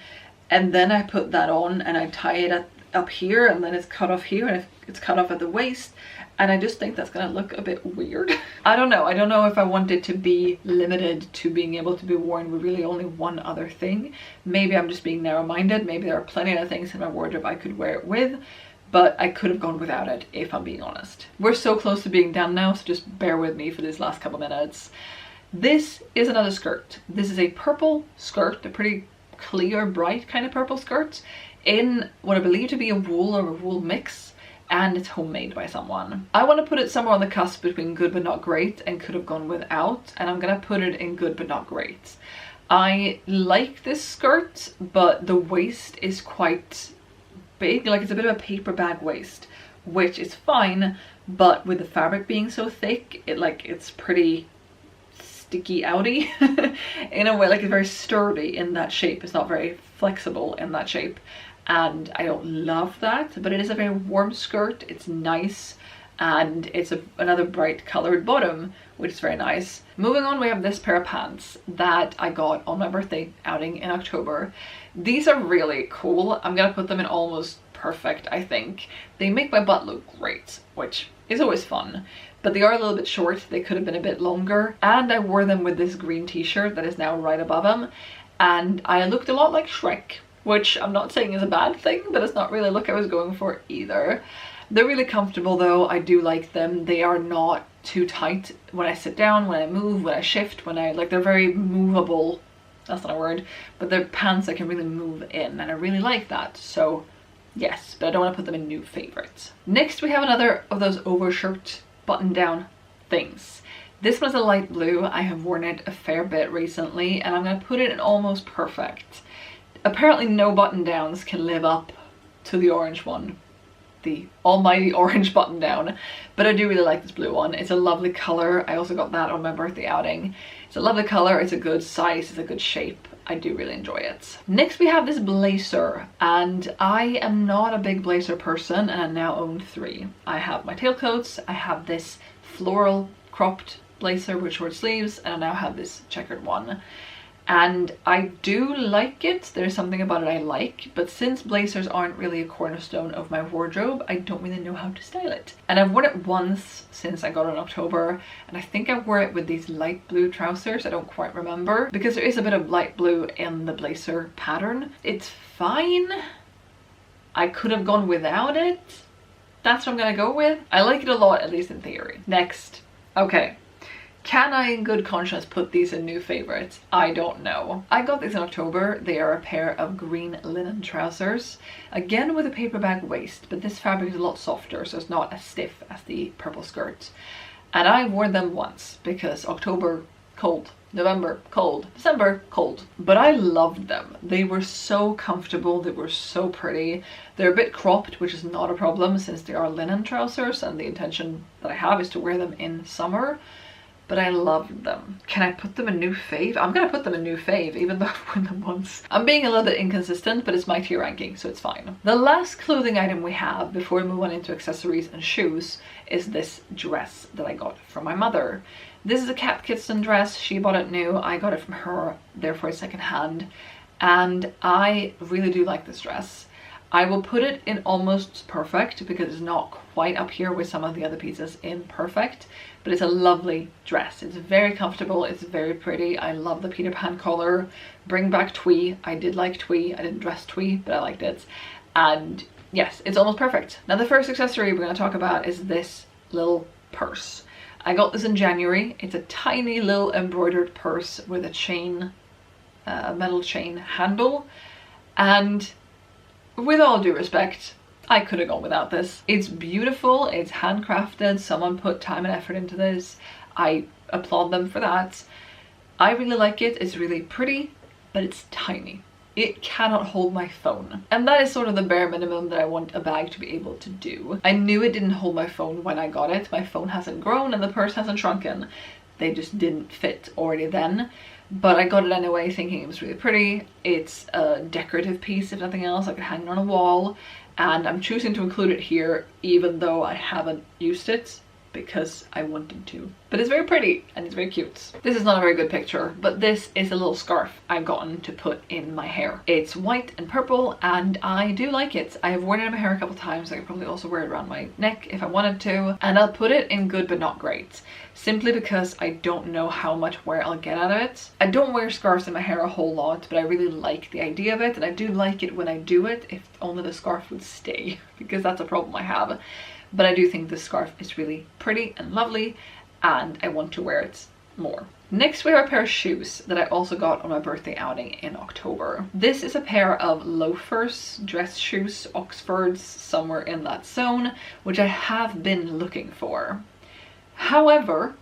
and then I put that on and I tie it up here, and then it's cut off here, and it's cut off at the waist, and I just think that's gonna look a bit weird. I don't know if I want it to be limited to being able to be worn with really only one other thing. Maybe I'm just being narrow-minded. Maybe there are plenty of things in my wardrobe I could wear it with, but I could have gone without it if I'm being honest. We're so close to being done now, so just bear with me for these last couple minutes. This is another skirt. This is a purple skirt, a pretty clear, bright kind of purple skirt in what I believe to be a wool or a wool mix, and it's homemade by someone. I want to put it somewhere on the cusp between good but not great and could have gone without, and I'm gonna put it in good but not great. I like this skirt, but the waist is quite big. Like, it's a bit of a paper bag waist, which is fine, but with the fabric being so thick, it's pretty sticky outy in a way. Like, it's very sturdy in that shape. It's not very flexible in that shape, and I don't love that, but it is a very warm skirt. It's nice, and it's another bright colored bottom, which is very nice. Moving on, we have this pair of pants that I got on my birthday outing in October. These are really cool. I'm gonna put them in almost perfect, I think. They make my butt look great, which is always fun, but they are a little bit short. They could have been a bit longer, and I wore them with this green t-shirt that is now right above them, and I looked a lot like Shrek, which I'm not saying is a bad thing, but it's not really a look I was going for either. They're really comfortable though. I do like them. They are not too tight when I sit down, when I move, when I shift, they're very movable. That's not a word, but they're pants I can really move in, and I really like that. So yes, but I don't want to put them in new favorites. Next, we have another of those overshirt button down things. This one's a light blue. I have worn it a fair bit recently, and I'm going to put it in almost perfect. Apparently no button downs can live up to the orange one, the almighty orange button down, but I do really like this blue one. It's a lovely color. I also got that on my birthday outing. It's a lovely color, it's a good size, it's a good shape. I do really enjoy it. Next we have this blazer, and I am not a big blazer person, and I now own 3. I have my tailcoats, I have this floral cropped blazer with short sleeves, and I now have this checkered one. And I do like it. There's something about it I like, but since blazers aren't really a cornerstone of my wardrobe, I don't really know how to style it. And I've worn it once since I got it in October, and I think I wore it with these light blue trousers. I don't quite remember, because there is a bit of light blue in the blazer pattern. It's fine. I could have gone without it. That's what I'm gonna go with. I like it a lot, at least in theory. Next. Okay. Can I in good conscience put these in new favorites? I don't know. I got these in October. They are a pair of green linen trousers, again with a paper bag waist, but this fabric is a lot softer, so it's not as stiff as the purple skirt. And I wore them once because October cold, November cold, December cold, but I loved them. They were so comfortable, they were so pretty. They're a bit cropped, which is not a problem since they are linen trousers, and the intention that I have is to wear them in summer. But I loved them. Can I put them in new fave? I'm gonna put them in new fave, even though I've worn them once. I'm being a little bit inconsistent, but it's my tier ranking, so it's fine. The last clothing item we have before we move on into accessories and shoes is this dress that I got from my mother. This is a Kat Kitson dress. She bought it new. I got it from her, therefore second hand. And I really do like this dress. I will put it in almost perfect because it's not quite up here with some of the other pieces in perfect, but it's a lovely dress. It's very comfortable, it's very pretty. I love the Peter Pan collar. Bring back twee. I did like twee. I didn't dress twee, but I liked it. And yes, it's almost perfect. Now the first accessory we're going to talk about is this little purse. I got this in January. It's a tiny little embroidered purse with a chain, a metal chain handle, and with all due respect, I could have gone without this. It's beautiful, it's handcrafted, someone put time and effort into this. I applaud them for that. I really like it, it's really pretty, but it's tiny. It cannot hold my phone. And that is sort of the bare minimum that I want a bag to be able to do. I knew it didn't hold my phone when I got it. My phone hasn't grown and the purse hasn't shrunken. They just didn't fit already then. But I got it anyway thinking it was really pretty. It's a decorative piece, if nothing else. I could hang it on a wall, and I'm choosing to include it here even though I haven't used it because I wanted to. But it's very pretty and it's very cute. This is not a very good picture, but this is a little scarf I've gotten to put in my hair. It's white and purple and I do like it. I have worn it in my hair a couple times. I could probably also wear it around my neck if I wanted to, and I'll put it in good but not great, simply because I don't know how much wear I'll get out of it. I don't wear scarves in my hair a whole lot, but I really like the idea of it, and I do like it when I do it, if only the scarf would stay, because that's a problem I have. But I do think this scarf is really pretty and lovely, and I want to wear it more. Next we have a pair of shoes that I also got on my birthday outing in October. This is a pair of loafers, dress shoes, Oxfords, somewhere in that zone, which I have been looking for. However,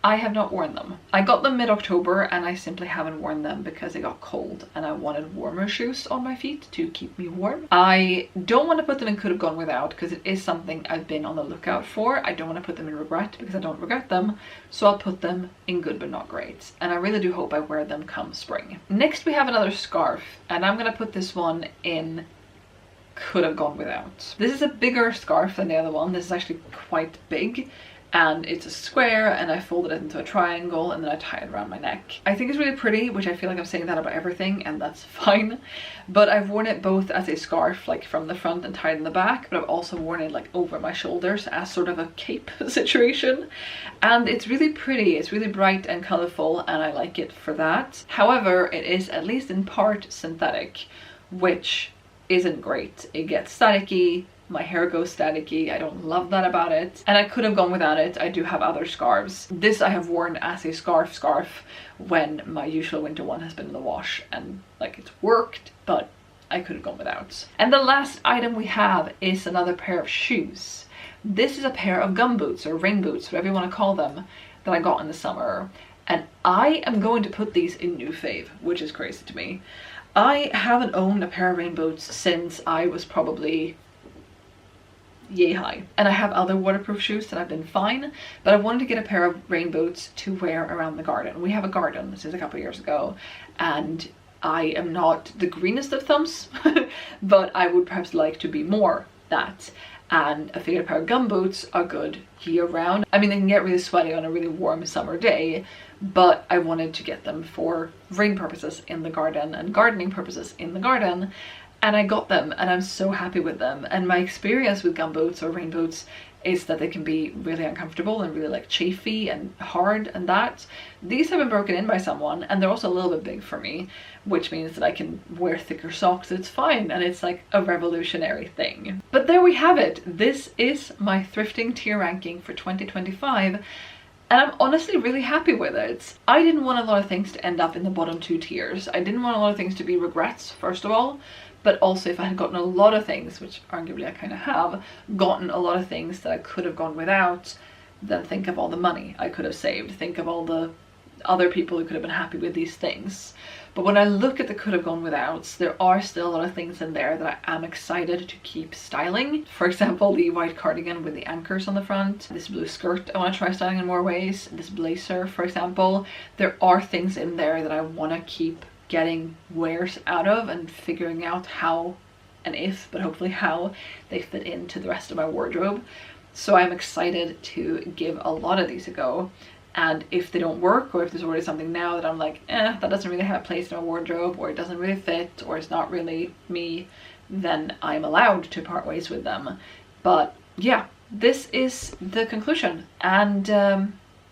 I have not worn them. I got them mid-October and I simply haven't worn them because it got cold and I wanted warmer shoes on my feet to keep me warm. I don't want to put them in could have gone without because it is something I've been on the lookout for. I don't want to put them in regret because I don't regret them, so I'll put them in good but not great, and I really do hope I wear them come spring. Next we have another scarf, and I'm gonna put this one in could have gone without. This is a bigger scarf than the other one. This is actually quite big, and it's a square, and I folded it into a triangle and then I tie it around my neck. I think it's really pretty, which I feel like I'm saying that about everything, and that's fine. But I've worn it both as a scarf, like from the front and tied in the back, but I've also worn it like over my shoulders as sort of a cape situation. And it's really pretty, it's really bright and colorful, and I like it for that. However, it is at least in part synthetic, which isn't great. It gets staticky, my hair goes staticky, I don't love that about it, and I could have gone without it. I do have other scarves. This I have worn as a scarf when my usual winter one has been in the wash, and like it's worked, but I could have gone without. And the last item we have is another pair of shoes. This is a pair of gum boots, or rain boots, whatever you want to call them, that I got in the summer, and I am going to put these in new fave, which is crazy to me. I haven't owned a pair of rain boots since I was probably yay high, and I have other waterproof shoes that have been fine, but I wanted to get a pair of rain boots to wear around the garden. We have a garden since a couple of years ago, and I am not the greenest of thumbs, but I would perhaps like to be more that. And I figured a pair of gum boots are good year round. I mean, they can get really sweaty on a really warm summer day, but I wanted to get them for rain purposes in the garden and gardening purposes in the garden. And I got them, and I'm so happy with them. And my experience with gum boots or rain boots is that they can be really uncomfortable and really like chafy and hard, and that. These have been broken in by someone, and they're also a little bit big for me, which means that I can wear thicker socks. It's fine, and it's like a revolutionary thing. But there we have it. This is my thrifting tier ranking for 2025. And I'm honestly really happy with it. I didn't want a lot of things to end up in the bottom 2 tiers. I didn't want a lot of things to be regrets, first of all. But also, if I had gotten a lot of things, which arguably I kind of have, gotten a lot of things that I could have gone without, then think of all the money I could have saved. Think of all the other people who could have been happy with these things. But when I look at the could have gone withouts, there are still a lot of things in there that I am excited to keep styling. For example, the white cardigan with the anchors on the front, this blue skirt I want to try styling in more ways, this blazer, for example. There are things in there that I want to keep getting wears out of and figuring out how and if, but hopefully how, they fit into the rest of my wardrobe. So I'm excited to give a lot of these a go. And if they don't work, or if there's already something now that I'm like, that doesn't really have a place in my wardrobe, or it doesn't really fit, or it's not really me, then I'm allowed to part ways with them. But yeah, this is the conclusion. And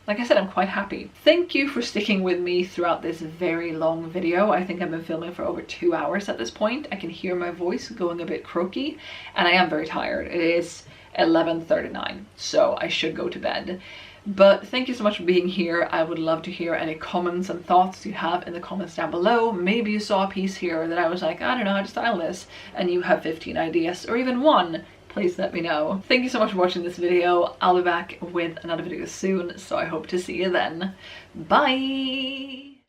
like I said, I'm quite happy. Thank you for sticking with me throughout this very long video. I think I've been filming for over 2 hours at this point. I can hear my voice going a bit croaky, and I am very tired. It is 11:39, so I should go to bed. But thank you so much for being here. I would love to hear any comments and thoughts you have in the comments down below. Maybe you saw a piece here that I was like, I don't know how to style this, and you have 15 ideas, or even one. Please let me know. Thank you so much for watching this video. I'll be back with another video soon, so I hope to see you then. Bye!